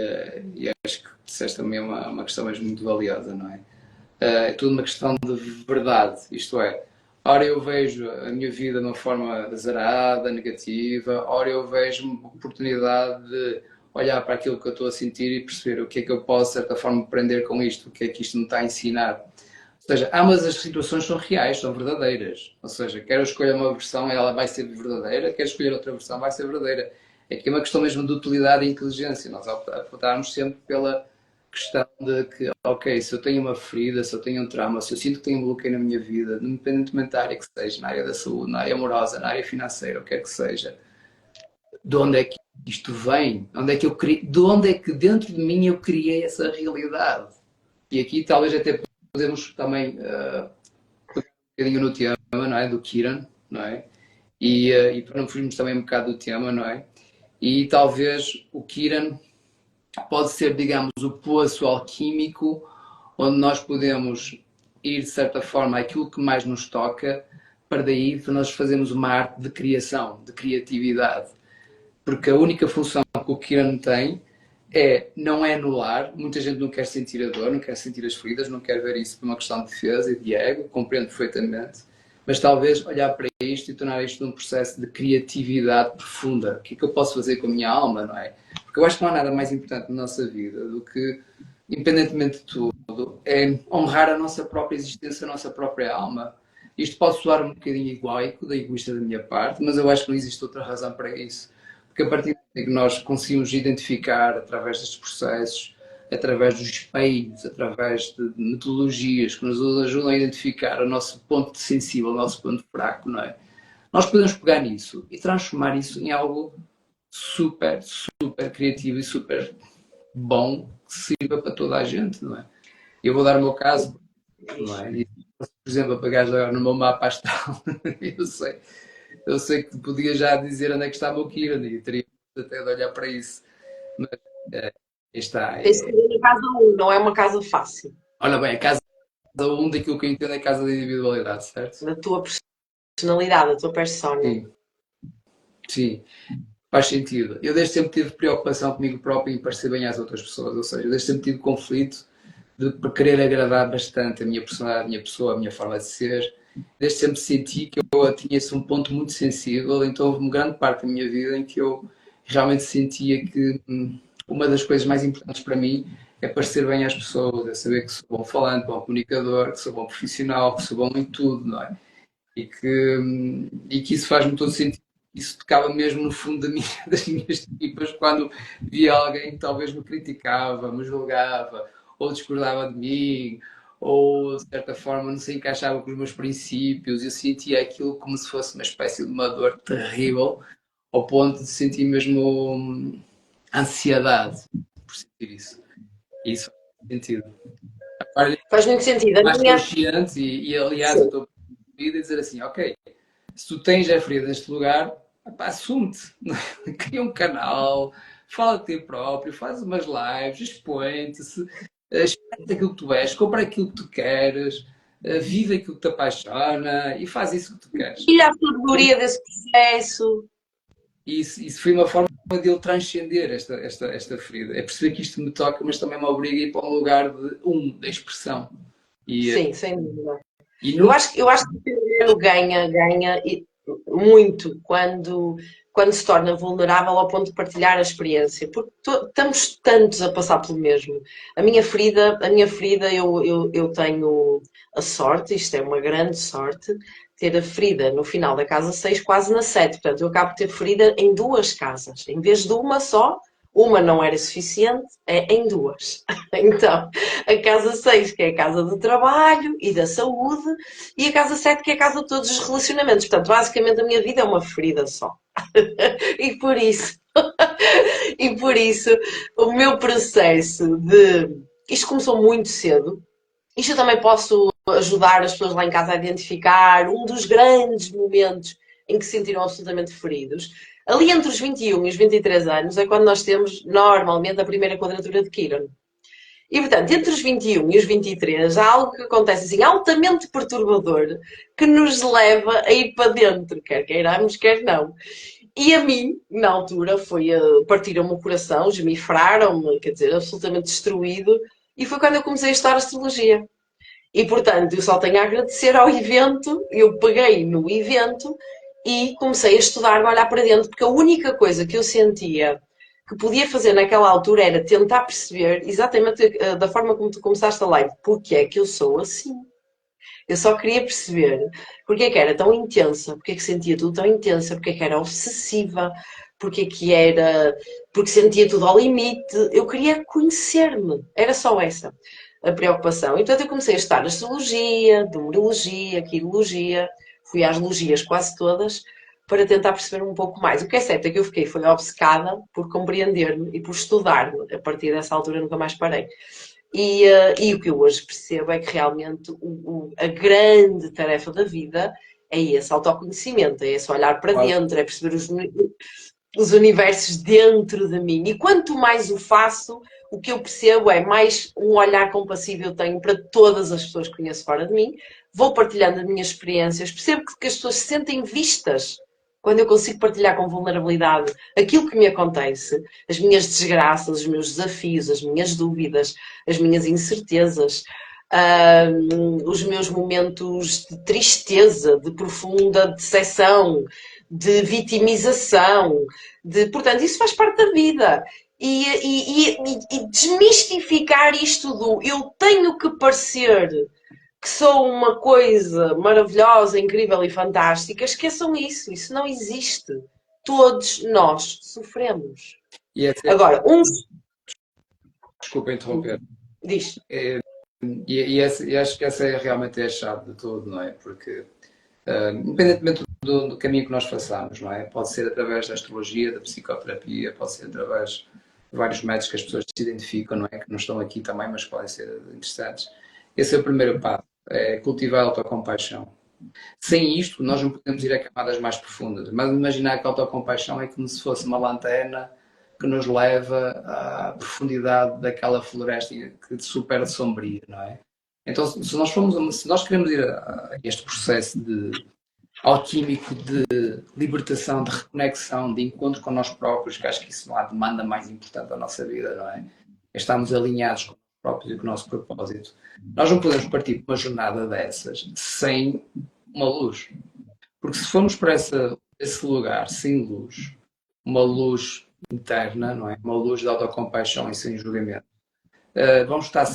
acho que disseste também uma questão mesmo muito valiosa, não é? É tudo uma questão de verdade, isto é, ora eu vejo a minha vida de uma forma azarada, negativa, ora eu vejo uma oportunidade de olhar para aquilo que eu estou a sentir e perceber o que é que eu posso, de certa forma, aprender com isto, o que é que isto me está a ensinar. Ou seja, ambas as situações são reais, são verdadeiras. Ou seja, quer eu escolher uma versão, ela vai ser verdadeira, quer escolher outra versão, vai ser verdadeira. É que é uma questão mesmo de utilidade e inteligência. Nós optarmos sempre pela questão de que, ok, se eu tenho uma ferida, se eu tenho um trauma, se eu sinto que tenho um bloqueio na minha vida, independentemente da área que seja, na área da saúde, na área amorosa, na área financeira, o que quer que seja, de onde é que isto vem? Onde é que eu criei, de onde é que dentro de mim eu criei essa realidade? E aqui talvez até podemos também pegar um bocadinho no tema, não é? Do Kiran, não é? E para não fugirmos também um bocado do tema, não é? E talvez o Kiran pode ser, digamos, o poço alquímico onde nós podemos ir, de certa forma, àquilo que mais nos toca, para daí nós fazermos uma arte de criação, de criatividade. Porque a única função que o Kiran tem não é anular. Muita gente não quer sentir a dor, não quer sentir as feridas, não quer ver isso por uma questão de defesa e de ego, compreendo perfeitamente. Mas talvez olhar para isto e tornar isto num processo de criatividade profunda. O que é que eu posso fazer com a minha alma, não é? Porque eu acho que não há nada mais importante na nossa vida do que, independentemente de tudo, é honrar a nossa própria existência, a nossa própria alma. Isto pode soar um bocadinho egoico, da egoísta da minha parte, mas eu acho que não existe outra razão para isso. Porque a partir do momento em que nós conseguimos identificar, através destes processos, através dos espelhos, através de metodologias que nos ajudam a identificar o nosso ponto sensível, o nosso ponto fraco, não é? Nós podemos pegar nisso e transformar isso em algo super, super criativo e super bom que sirva para toda a gente, não é? Eu vou dar o meu caso, não é? E, por exemplo, pegar agora no meu mapa astral, eu sei, eu sei que podia já dizer onde é que estava o Kiran e teria até de olhar para isso. Mas está. Tens que ir na casa um, não é uma casa fácil. Olha bem, a casa um daquilo que eu entendo é a casa da individualidade, certo? Da tua personalidade, da tua persona. Sim, sim, faz sentido. Eu desde sempre tive preocupação comigo próprio em parecer bem às outras pessoas, ou seja, eu desde sempre tive conflito de querer agradar bastante a minha personalidade, a minha pessoa, a minha forma de ser. Desde sempre senti que eu tinha esse um ponto muito sensível, então houve uma grande parte da minha vida em que eu realmente sentia que uma das coisas mais importantes para mim é parecer bem às pessoas, é saber que sou bom falante, bom comunicador, que sou bom profissional, que sou bom em tudo, não é? E que isso faz-me todo sentido. Isso tocava mesmo no fundo das minhas tripas quando via alguém que talvez me criticava, me julgava, ou discordava de mim, ou de certa forma não se encaixava com os meus princípios. Eu sentia aquilo como se fosse uma espécie de uma dor terrível, ao ponto de sentir mesmo ansiedade por sentir isso. E isso faz sentido. Agora, Faz muito sentido. A mais minha. consciente, e aliás, eu Sim. estou a dizer assim: ok, se tu tens a ferida neste lugar, assume-te, cria um canal, fala de ti próprio, faz umas lives, expõe-te, experimenta aquilo que tu és, compra aquilo que tu queres, vive aquilo que te apaixona e faz isso que tu queres. Partilha a sabedoria desse processo. E isso foi uma forma de eu transcender esta ferida. É perceber que isto me toca, mas também me obriga a ir para um lugar da expressão. E, Sim, sem dúvida. e Eu nunca. acho, eu acho que o ser humano ganha muito quando se torna vulnerável ao ponto de partilhar a experiência, porque estamos tantos a passar pelo mesmo. A minha ferida eu tenho a sorte, isto é uma grande sorte, ter a ferida no final da casa 6 quase na 7. Portanto, eu acabo de ter ferida em duas casas, em vez de uma só. Uma não era suficiente, é em duas. Então, a casa 6 que é a casa do trabalho e da saúde, e a casa 7 que é a casa de todos os relacionamentos. Portanto, basicamente a minha vida é uma ferida só. E por isso, e por isso, o meu processo de. Isto começou muito cedo. Isto eu também posso ajudar as pessoas lá em casa a identificar um dos grandes momentos em que se sentiram absolutamente feridos. Ali entre os 21 e os 23 anos é quando nós temos normalmente a primeira quadratura de Quiron. E, portanto, entre os 21 e os 23 há algo que acontece assim altamente perturbador que nos leva a ir para dentro, quer queiramos, quer não. E a mim, na altura, foi partiram-me o coração, esmifraram-me, quer dizer, absolutamente destruído, e foi quando eu comecei a estudar astrologia. E, portanto, eu só tenho a agradecer ao evento, eu peguei no evento e comecei a estudar, a olhar para dentro, porque a única coisa que eu sentia que podia fazer naquela altura era tentar perceber exatamente da forma como tu começaste a live, porque é que eu sou assim. Eu só queria perceber porque é que era tão intensa, porque é que sentia tudo tão intensa, porque é que era obsessiva, porque é que era. Porque sentia tudo ao limite. Eu queria conhecer-me. Era só essa a preocupação. E, portanto, eu comecei a estudar astrologia, numerologia, quirologia, fui às logias quase todas para tentar perceber um pouco mais. O que é certo é que eu foi obcecada por compreender-me e por estudar-me. A partir dessa altura nunca mais parei. E o que eu hoje percebo é que realmente a grande tarefa da vida é esse autoconhecimento, é esse olhar para Claro. dentro, é perceber os universos dentro de mim. E quanto mais o faço, o que eu percebo é mais um olhar compassivo eu tenho para todas as pessoas que conheço fora de mim, vou partilhando as minhas experiências, percebo que as pessoas se sentem vistas quando eu consigo partilhar com vulnerabilidade aquilo que me acontece, as minhas desgraças, os meus desafios, as minhas dúvidas, as minhas incertezas, os meus momentos de tristeza, de profunda decepção, de vitimização, portanto, isso faz parte da vida. E desmistificar isto do eu tenho que parecer que sou uma coisa maravilhosa, incrível e fantástica, esqueçam isso, isso não existe. Todos nós sofremos. E, Agora, uns. desculpa interromper. Diz. E acho que essa é realmente a chave de tudo, não é? Porque, independentemente do caminho que nós façamos, não é? Pode ser através da astrologia, da psicoterapia, pode ser através de vários métodos que as pessoas se identificam, não é? Que não estão aqui também, mas podem ser interessantes. Esse é o primeiro passo, é cultivar a autocompaixão. Sem isto, nós não podemos ir a camadas mais profundas. Mas imaginar que a autocompaixão é como se fosse uma lanterna que nos leva à profundidade daquela floresta que super sombria, não é? Então, se nós queremos ir a este processo alquímico de libertação, de reconexão, de encontro com nós próprios, que acho que isso não há demanda mais importante da nossa vida, não é? Estamos alinhados com nós próprios e com o nosso propósito. Nós não podemos partir de uma jornada dessas sem uma luz. Porque se formos para esse lugar sem luz, uma luz interna, não é? Uma luz de autocompaixão e sem julgamento, vamos estar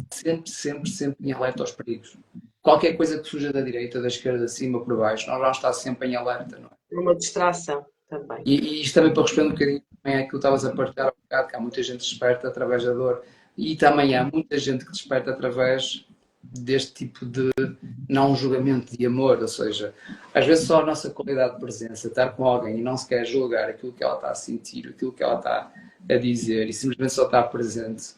sempre em alerta aos perigos. Qualquer coisa que surja da direita, da esquerda, de cima, por baixo, nós vamos estar sempre em alerta, não é? Uma distração também. E isto também para responder um bocadinho também àquilo que estavas a partilhar há um bocado, que há muita gente que desperta através da dor. E também há muita gente que desperta através deste tipo de não julgamento de amor, ou seja, às vezes só a nossa qualidade de presença, estar com alguém e não se quer julgar aquilo que ela está a sentir, aquilo que ela está a dizer e simplesmente só estar presente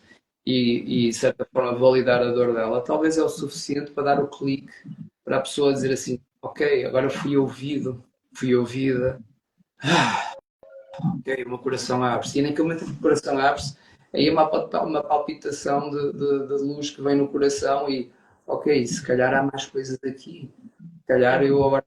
e de certa forma validar a dor dela, talvez é o suficiente para dar o clique para a pessoa dizer assim, ok, agora fui ouvido, fui ouvida, ok, o meu coração abre-se. E naquele momento que o coração abre-se, aí é uma palpitação de luz que vem no coração e, ok, se calhar há mais coisas aqui. Se calhar eu agora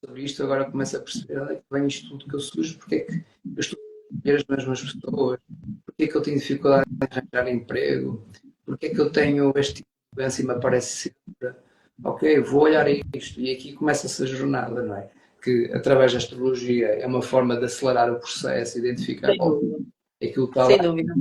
sobre isto, agora começo a perceber onde é que vem isto tudo que eu sujo, porque é que eu estou a ver as mesmas pessoas, porque é que eu tenho dificuldade em arranjar emprego, porque é que eu tenho este tipo de doença e me aparece sempre. Ok, vou olhar a isto e aqui começa-se a jornada, não é? Que através da astrologia é uma forma de acelerar o processo, identificar Sem dúvida. aquilo que está Sem lá. dúvida.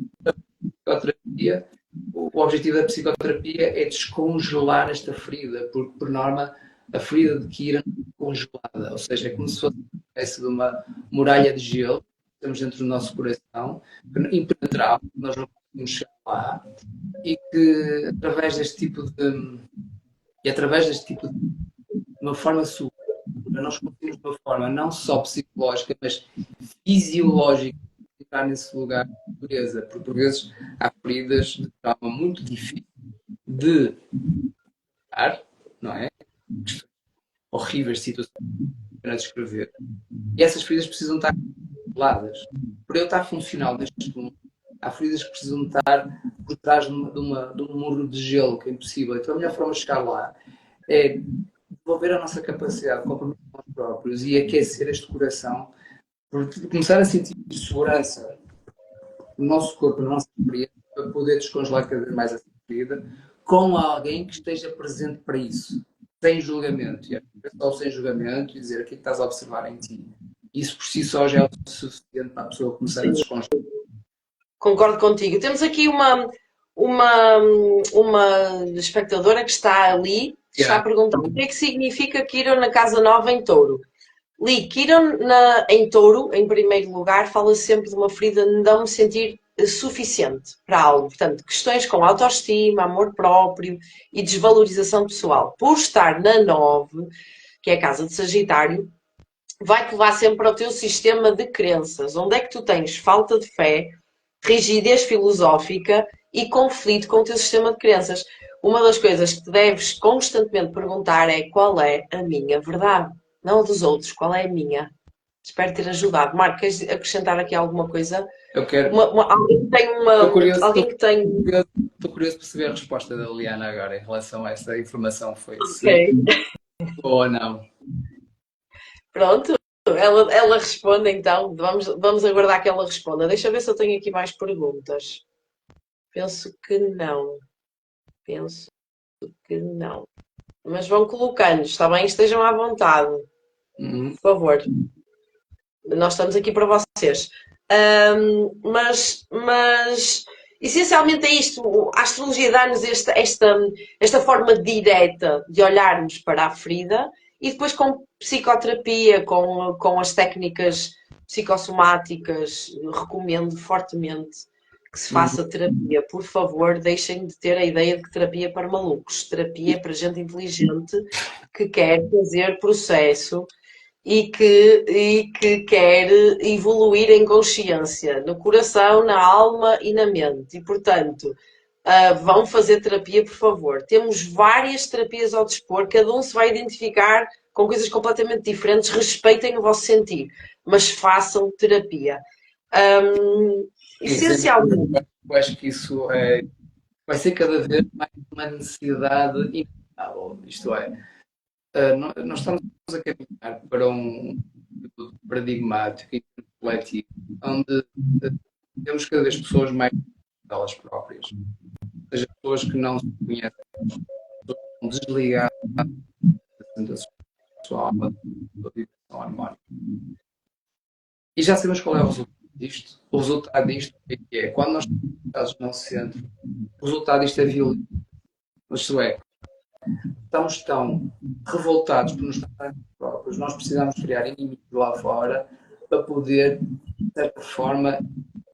Psicoterapia, o objetivo da psicoterapia é descongelar esta ferida, porque por norma a ferida de Kira é congelada, ou seja, é como se fosse uma espécie de uma muralha de gelo que temos dentro do nosso coração, impenetrável, nós não conseguimos chegar lá, e que através deste tipo de uma forma segura, nós conseguimos de uma forma não só psicológica, mas fisiológica, ficar nesse lugar de pureza, porque por vezes há feridas de trauma muito difíceis de curar, não é? horríveis situações para descrever. E essas feridas precisam estar coladas. Para eu estar funcional neste mundo, há feridas que precisam estar por trás de um muro de gelo, que é impossível. Então a melhor forma de chegar lá é desenvolver a nossa capacidade de compromisso com nós próprios e aquecer este coração, por começar a sentir segurança no nosso corpo, na nossa experiência, para poder descongelar cada vez mais essa ferida, com alguém que esteja presente para isso, sem julgamento. E é só sem julgamento e dizer aquilo que estás a observar em ti. Isso por si só já é o suficiente para a pessoa começar a descongelar. Concordo contigo. Temos aqui uma espectadora que está ali, está a perguntar o que é que significa Quiron na Casa Nova em Touro. Li, Quiron em Touro, em primeiro lugar, fala sempre de uma ferida de não me sentir suficiente para algo. Portanto, questões com autoestima, amor próprio e desvalorização pessoal. Por estar na 9, que é a casa de Sagitário, vai-te levar sempre ao teu sistema de crenças, onde é que tu tens falta de fé, rigidez filosófica e conflito com o teu sistema de crenças. Uma das coisas que te deves constantemente perguntar é qual é a minha verdade, não a dos outros, qual é a minha. Espero ter ajudado. Marco, queres acrescentar aqui alguma coisa? Eu quero. Alguém que tem alguém que tem. Estou curioso para saber a resposta da Liana agora em relação a esta informação. Foi Ok. ou não? Pronto. Ela responde então. Vamos aguardar que ela responda. Deixa eu ver se eu tenho aqui mais perguntas. Penso que não. Penso que não. Mas vão colocando, está bem? Estejam à vontade. Por favor. Nós estamos aqui para vocês. Mas essencialmente é isto. A astrologia dá-nos esta forma direta de olharmos para a ferida e depois com psicoterapia, com as técnicas psicossomáticas, recomendo fortemente que se faça terapia. Por favor, deixem de ter a ideia de que terapia é para malucos. Terapia é para gente inteligente que quer fazer processo e que quer evoluir em consciência, no coração, na alma e na mente. E, portanto, vão fazer terapia, por favor. Temos várias terapias ao dispor, cada um se vai identificar com coisas completamente diferentes, respeitem o vosso sentir, mas façam terapia. Essencialmente. Eu acho que isso vai ser cada vez mais uma necessidade inevitável. Isto é, nós estamos a caminhar para um paradigmático e coletivo, onde temos cada vez pessoas mais delas próprias, ou seja, pessoas que não se conhecem, pessoas que estão desligadas da sua alma, da vibração harmónica. E já sabemos qual é o resultado disto. O resultado disto é que é quando nós estamos no nosso centro, o resultado disto é violento. Isto é, estamos tão revoltados por nos tratarmos próprios, nós precisamos criar inimigos lá fora para poder, de certa forma,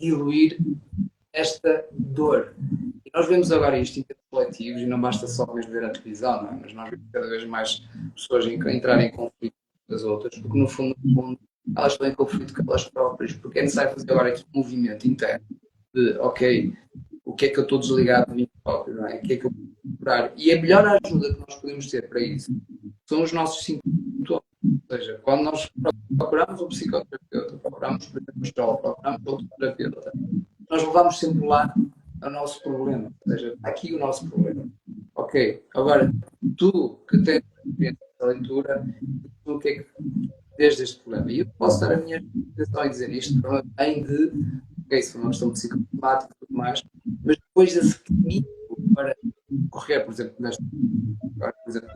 diluir esta dor. E nós vemos agora isto em termos coletivos, e não basta só mesmo ver a televisão, não é? Mas nós vemos cada vez mais pessoas entrarem em conflito com as outras, porque no fundo, elas estão em conflito com elas próprias, porque é necessário fazer agora aqui um movimento interno de, ok, o que é que eu estou desligado de mim próprio, não é? O que é que eu vou procurar? E a melhor ajuda que nós podemos ter para isso são os nossos sintomas. Ou seja, quando nós procuramos um psicoterapeuta, procuramos, por exemplo, um psicólogo, procuramos outro terapeuta, nós levamos sempre lá o nosso problema. Ou seja, está aqui o nosso problema. Ok, agora, tu que tens a leitura, o que é que desde este problema? E eu posso dar a minha explicação e dizer isto, além de, ok, se for uma questão psicosomática e tudo mais, mas depois desse caminho para correr, por exemplo, por exemplo,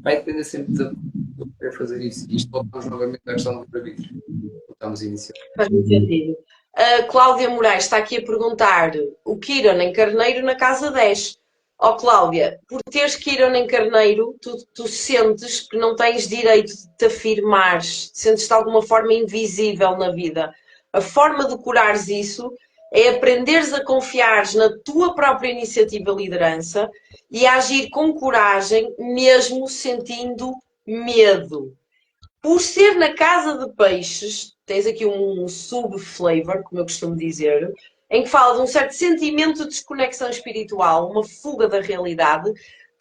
vai depender sempre de poder fazer isso. E isto voltamos novamente à questão do livre-arbítrio. Voltamos a iniciar. Faz muito sentido. A Cláudia Moraes está aqui a perguntar o Quiron em Carneiro na casa 10. Ó Cláudia, por teres Quiron em Carneiro, tu sentes que não tens direito de te afirmares, sentes-te de alguma forma invisível na vida. A forma de curares isso é aprenderes a confiares na tua própria iniciativa e liderança e a agir com coragem, mesmo sentindo medo. Por ser na casa de peixes, tens aqui um sub-flavor, como eu costumo dizer, em que fala de um certo sentimento de desconexão espiritual, uma fuga da realidade.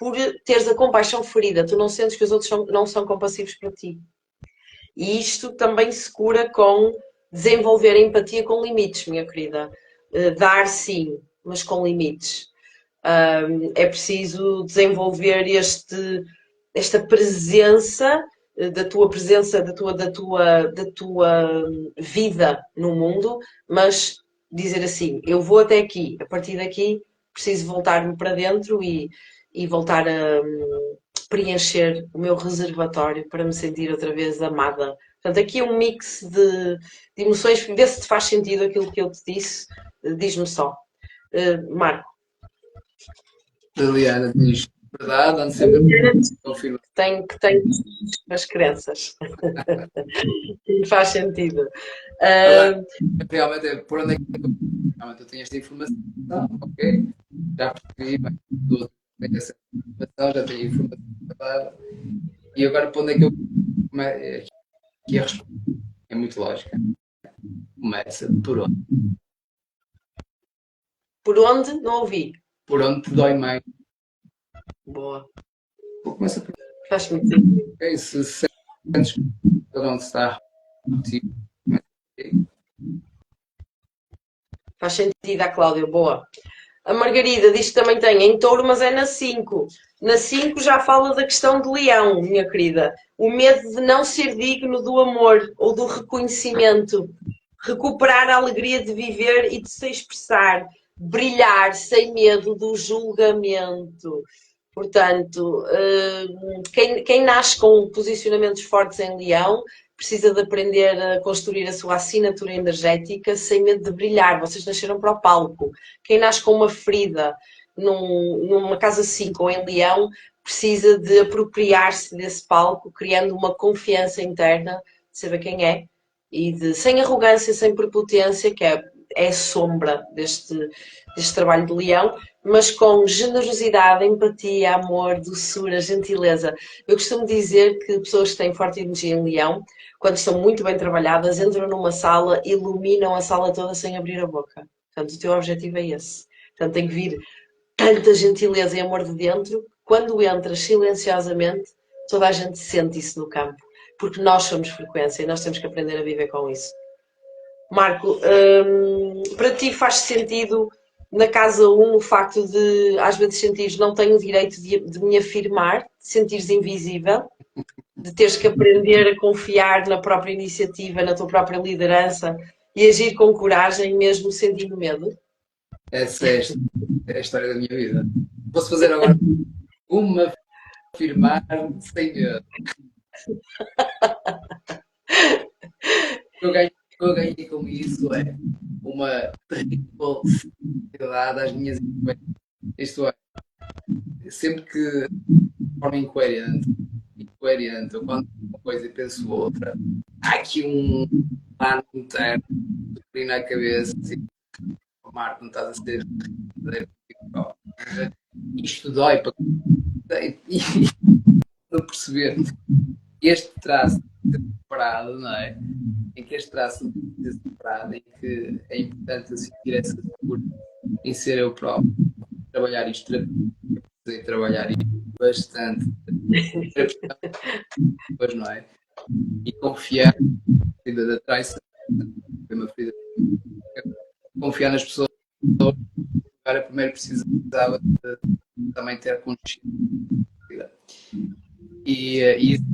por teres a compaixão ferida. Tu não sentes que os outros não são compassivos para ti. E isto também se cura com desenvolver a empatia com limites, minha querida. Dar sim, mas com limites. É preciso desenvolver esta presença da tua vida no mundo, mas dizer assim, eu vou até aqui, a partir daqui preciso voltar-me para dentro e voltar a preencher o meu reservatório para me sentir outra vez amada. Portanto, aqui é um mix de emoções, vê se te faz sentido aquilo que eu te disse, diz-me só. Marco. Liliana diz verdade, ando sempre a confirmar. Que tem as crenças. Faz sentido. Agora, realmente, por onde é que realmente eu tenho esta informação? Ok, já percebi, bem, tenho essa informação, já tenho a informação preparada. E agora, por onde é que eu aqui a resposta é muito lógica. Começa por onde? Por onde? Não ouvi. Por onde te dói mais? Boa. Começa por Faz sentido. okay, se sentes que por onde está repetido, Faz sentido a Cláudia. Boa. A Margarida diz que também tem em touro, mas é na 5. Na 5 já fala da questão de leão, minha querida. O medo de não ser digno do amor ou do reconhecimento. Recuperar a alegria de viver e de se expressar. Brilhar sem medo do julgamento. Portanto, quem nasce com posicionamentos fortes em leão precisa de aprender a construir a sua assinatura energética sem medo de brilhar. Vocês nasceram para o palco. Quem nasce com uma ferida numa casa 5 ou em leão precisa de apropriar-se desse palco, criando uma confiança interna de saber quem é e sem arrogância, sem prepotência, que é a sombra deste trabalho de leão, mas com generosidade, empatia, amor, doçura, gentileza. Eu costumo dizer que pessoas que têm forte energia em leão, quando estão muito bem trabalhadas, entram numa sala, iluminam a sala toda sem abrir a boca. Portanto, o teu objetivo é esse. Portanto, tem que vir tanta gentileza e amor de dentro. Quando entras silenciosamente, toda a gente sente isso no campo. Porque nós somos frequência e nós temos que aprender a viver com isso. Marco, para ti faz sentido na casa 1 o facto de às vezes sentires não tenho o direito de me afirmar, de sentires invisível, de teres que aprender a confiar na própria iniciativa, na tua própria liderança e agir com coragem mesmo sentindo medo? essa é a história da minha vida. Posso fazer agora uma afirmar sem medo. Eu ganhei com isso é uma terrível sensibilidade às minhas influências. Isto é, sempre que de forma incoerente, ou quando uma coisa e penso outra, há aqui um plano interno ali na cabeça, assim, oh, Marco, não estás a ser isto dói para e não perceber este traço de ser separado, não é? Em que este traço de ser separado, em que é importante sentir essa segurança em ser eu próprio, trabalhar isto, trabalhar isto bastante, depois, não é? E confiar na vida da traição, confiar nas pessoas. Agora, primeiro precisava de também ter consciência. E isso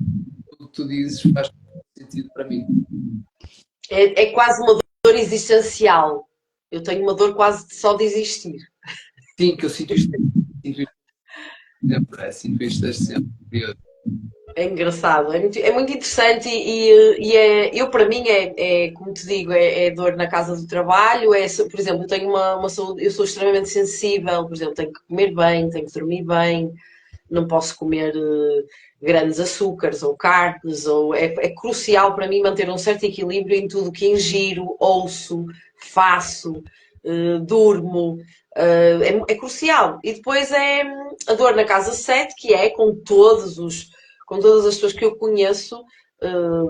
que tu dizes faz sentido para mim. É quase uma dor existencial. Eu tenho uma dor quase só de existir. Sim, que eu sinto isto sempre. É engraçado, é muito interessante eu para mim como te digo, é dor na casa do trabalho, por exemplo, eu tenho uma saúde, eu sou extremamente sensível, por exemplo, tenho que comer bem, tenho que dormir bem, não posso comer grandes açúcares ou carnes, é crucial para mim manter um certo equilíbrio em tudo que ingiro, ouço, faço, durmo, é crucial. E depois é a dor na casa 7 que é com todas as pessoas que eu conheço,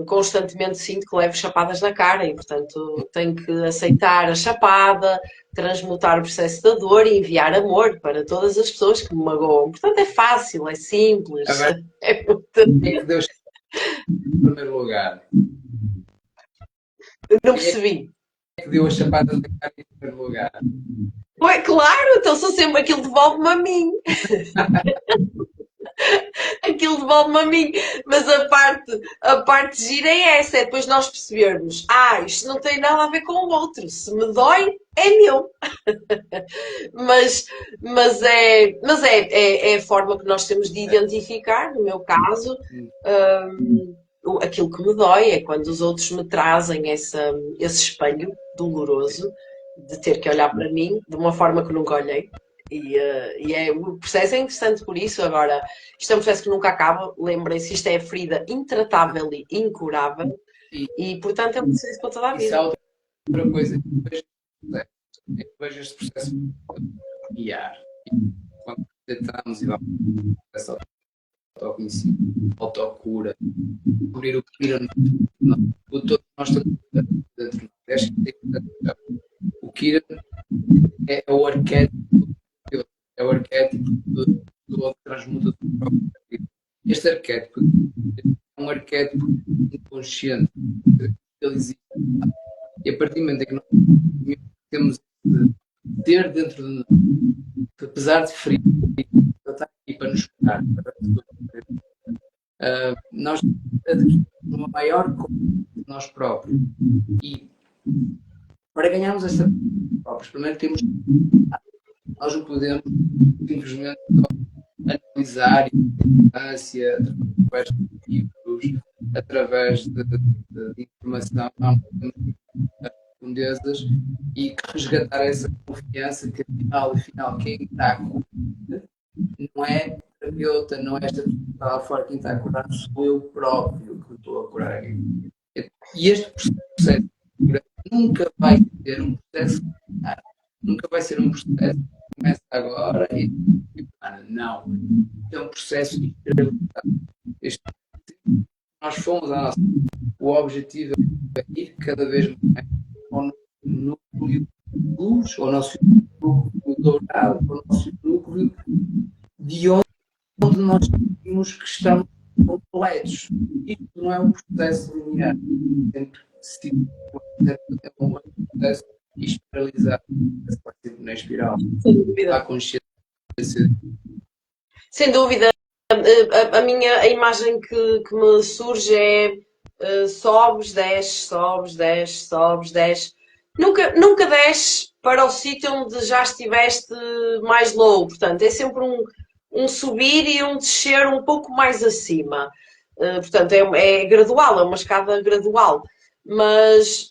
constantemente sinto que levo chapadas na cara e, portanto, tenho que aceitar a chapada, transmutar o processo da dor e enviar amor para todas as pessoas que me magoam. Portanto, é fácil, é simples. Agora, É muito... quem é que deu em primeiro lugar? Não Quem é percebi. que deu as chapadas na cara em primeiro lugar? Ué, claro, então sou sempre aquilo devolve-me a mim. Aquilo devolve-me a mim. Mas a parte gira é essa, é depois nós percebermos, isto não tem nada a ver com o outro. Se me dói, é meu. Mas, mas é a forma que nós temos de identificar, no meu caso, aquilo que me dói é quando os outros me trazem esse espelho doloroso de ter que olhar para mim de uma forma que nunca olhei. O processo é interessante por isso. Agora, isto é um processo que nunca acaba. Lembrem-se, isto é a ferida intratável e incurável. E E, portanto, é um processo para toda a isso vida. é outra coisa. Eu vejo este processo familiar. Quando tentamos e vamos para essa autoconhecimento, autocura, descobrir o que Kira o todo nós estamos dentro de nós. O Kira é o arquétipo é o arquétipo do transmuta do próprio vida. Este arquétipo é um arquétipo inconsciente. Ele existe. E a partir do momento em que nós temos de ter dentro de nós, apesar de frio, ele está aqui para nos curar, nós adquirimos uma maior consciência de nós próprios. E para ganharmos esta próprios, primeiro temos nós não podemos simplesmente analisar a importância através de livros, através de informação, não podemos profundezas e resgatar essa confiança que afinal quem está a curar não é terapeuta, não é esta pessoa que está lá fora, quem está a curar sou eu próprio que estou a curar aqui. E este processo de cura nunca vai ser um processo, nunca vai ser um processo que começa agora e não. É um processo de nós fomos a nossa. O objetivo é ir cada vez mais ao núcleo de luz, ao nosso núcleo dourado, ao nosso núcleo de onde nós sentimos que estamos completos. Isto não é um processo linear. É um processo espiralizado, na espiral. Sem dúvida. A consciência. Sem dúvida. A imagem que me surge é sobes, desces, sobes, desces, sobes, desces. Nunca desces para o sítio onde já estiveste mais low. Portanto, é sempre um subir e um descer um pouco mais acima. Portanto, é gradual, é uma escada gradual. Mas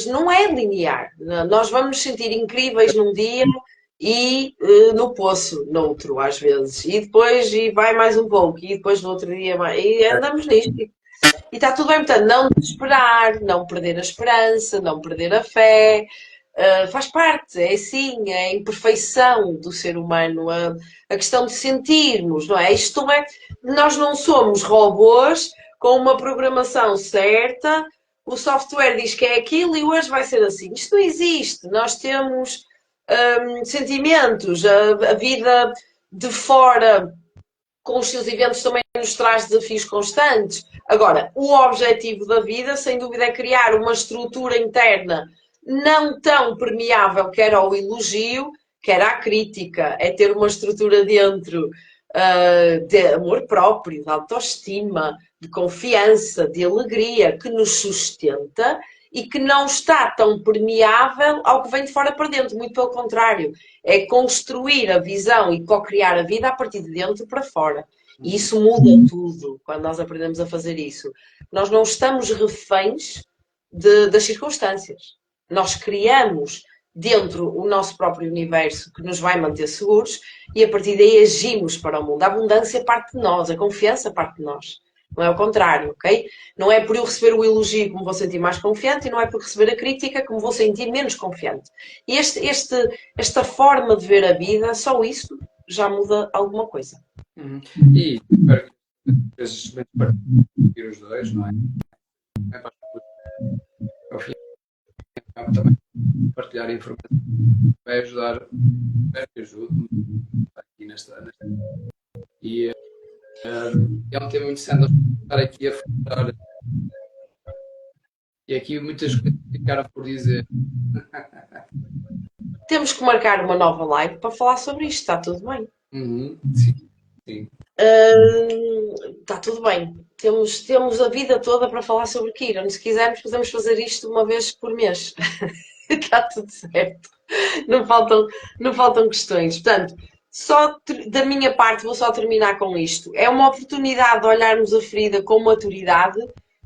não é linear. Nós vamos nos sentir incríveis num dia e no poço, noutro, às vezes. E depois e vai mais um pouco. E depois no outro dia mais. E andamos nisto. E está tudo bem, portanto, não desesperar, não perder a esperança, não perder a fé. Faz parte, é assim, é a imperfeição do ser humano, a questão de sentirmos, não é? Isto é, nós não somos robôs com uma programação certa, o software diz que é aquilo e hoje vai ser assim. Isto não existe, nós temos sentimentos, a vida de fora com os seus eventos também nos traz desafios constantes. Agora, o objetivo da vida, sem dúvida, é criar uma estrutura interna não tão permeável, quer ao elogio, quer à crítica. É ter uma estrutura dentro de amor próprio, de autoestima, de confiança, de alegria, que nos sustenta e que não está tão permeável ao que vem de fora para dentro. Muito pelo contrário, é construir a visão e co-criar a vida a partir de dentro para fora. E isso muda tudo quando nós aprendemos a fazer isso. Nós não estamos reféns das circunstâncias. Nós criamos dentro o nosso próprio universo que nos vai manter seguros e a partir daí agimos para o mundo. A abundância parte de nós, a confiança parte de nós. Não é o contrário, ok? Não é por eu receber o elogio que me vou sentir mais confiante e não é por receber a crítica que me vou sentir menos confiante. E esta forma de ver a vida, só isso já muda alguma coisa. E vezes partilhar os dois, não é? Ao fim e ao cabo também partilhar informação vai ajudar, espero que ajude aqui nesta. E é um tema muito interessante estar aqui a falar. E aqui muitas coisas ficaram por dizer. Temos que marcar uma nova live para falar sobre isto, está tudo bem. Sim, sim. Está tudo bem. Temos a vida toda para falar sobre Kiran. Se quisermos, podemos fazer isto uma vez por mês. Está tudo certo. Não faltam questões. Portanto, só da minha parte, vou só terminar com isto. É uma oportunidade de olharmos a ferida com maturidade,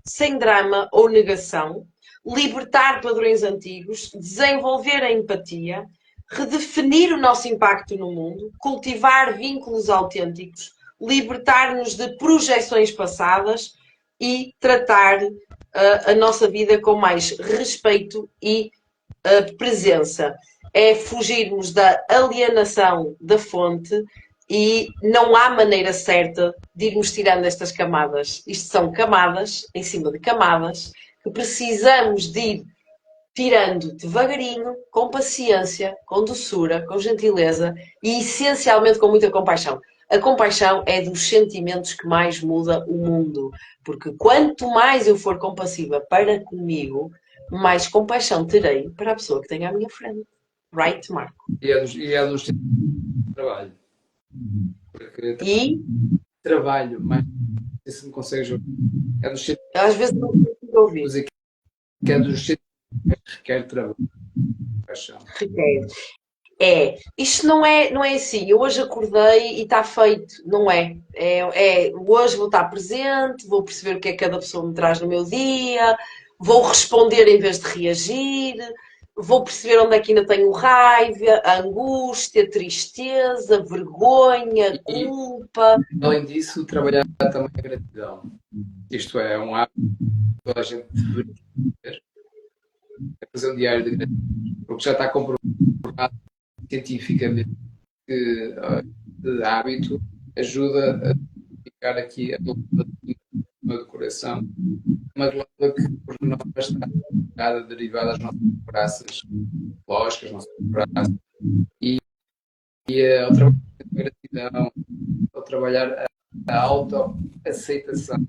sem drama ou negação, libertar padrões antigos, desenvolver a empatia, redefinir o nosso impacto no mundo, cultivar vínculos autênticos, libertar-nos de projeções passadas e tratar a nossa vida com mais respeito e presença. É fugirmos da alienação da fonte e não há maneira certa de irmos tirando estas camadas. Isto são camadas em cima de camadas que precisamos de ir tirando devagarinho, com paciência, com doçura, com gentileza e essencialmente com muita compaixão. A compaixão é dos sentimentos que mais muda o mundo, porque quanto mais eu for compassiva para comigo, mais compaixão terei para a pessoa que tem à minha frente. Right, Marco? E é dos tipos de trabalho. Porque E trabalho, mas se me consegues ouvir, é dos tipos às vezes não consigo ouvir. que é dos tipos que requer trabalho. Isto não é assim, eu hoje acordei e está feito, não é? Hoje vou estar presente, vou perceber o que é que cada pessoa me traz no meu dia, vou responder em vez de reagir, vou perceber onde é que ainda tenho raiva, angústia, tristeza, vergonha, culpa. Além disso, trabalhar também a gratidão. Isto é um hábito que toda a gente deveria ter. É fazer um diário de gratidão. Porque já está comprovado cientificamente que de hábito ajuda a ficar aqui a glândula do coração, uma glândula que por norma está derivada das nossas praças lógicas, nossas praças, e ao trabalhar a gratidão, ao trabalhar a autoaceitação,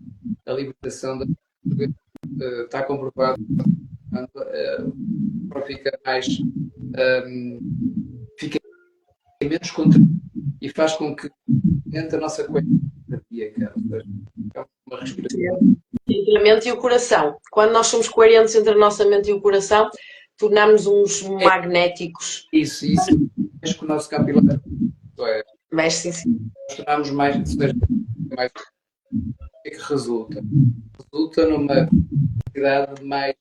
a libertação da está comprovado para ficar mais fica menos contra e faz com que entre a nossa coerência, é uma respiração. Entre a mente e o coração. Quando nós somos coerentes entre a nossa mente e o coração, tornamos uns magnéticos. Isso mexe com o nosso campo elétrico. Mexe, sim. Nós tornamos mais. O que é que resulta? Resulta numa capacidade mais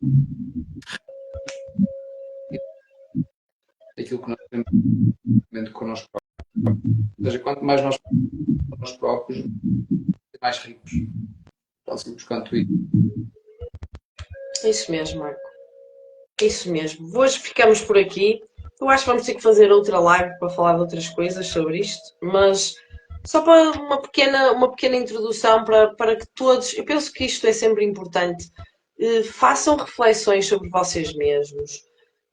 daquilo que nós temos connosco próprios. Ou seja, quanto mais nós nós próprios, mais ricos. Tão simples quanto isso. Isso mesmo, Marco. Isso mesmo. Hoje ficamos por aqui. Eu acho que vamos ter que fazer outra live para falar de outras coisas sobre isto, mas só para uma pequena introdução para que todos, eu penso que isto é sempre importante, façam reflexões sobre vocês mesmos,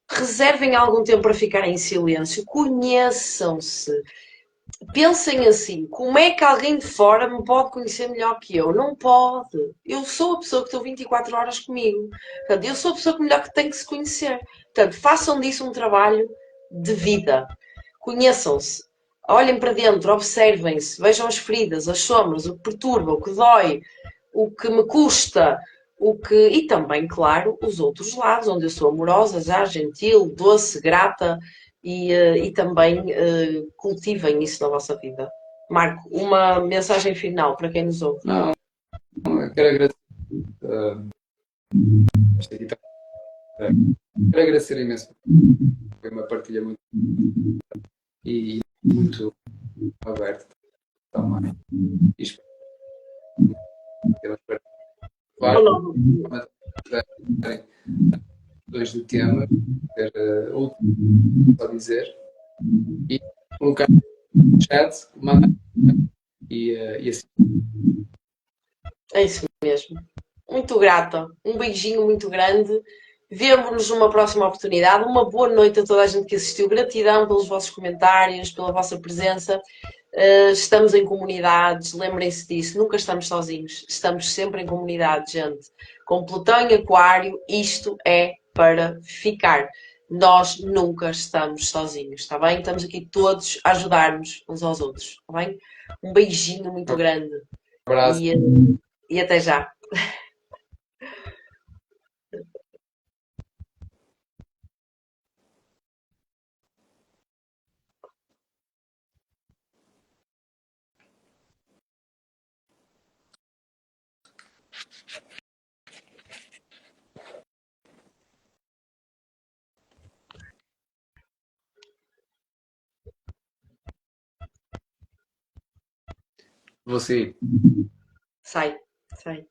reservem algum tempo para ficar em silêncio, conheçam-se, pensem assim, como é que alguém de fora me pode conhecer melhor que eu? Não pode. Eu sou a pessoa que estou 24 horas comigo. Portanto, eu sou a pessoa que melhor que tem que se conhecer. Portanto, façam disso um trabalho de vida. Conheçam-se. Olhem para dentro, observem-se, vejam as feridas, as sombras, o que perturba, o que dói, o que me custa, e também, claro, os outros lados, onde eu sou amorosa, já, gentil, doce, grata, e também cultivem isso na vossa vida. Marco, uma mensagem final para quem nos ouve. Não, eu quero agradecer. Quero agradecer imenso. Foi uma partilha muito e muito aberta também. Claro, dois do tema, ter último a dizer e colocar no chat, mandar e assim É isso mesmo. Muito grata. Um beijinho muito grande. Vemo-nos numa próxima oportunidade. Uma boa noite a toda a gente que assistiu. Gratidão pelos vossos comentários, pela vossa presença. Estamos em comunidades, lembrem-se disso, nunca estamos sozinhos, estamos sempre em comunidade, gente. Com Plutão e Aquário, isto é para ficar. Nós nunca estamos sozinhos, está bem? Estamos aqui todos a ajudar-nos uns aos outros, está bem? Um beijinho muito Um grande abraço. e, e até já. Você. Sai, sai.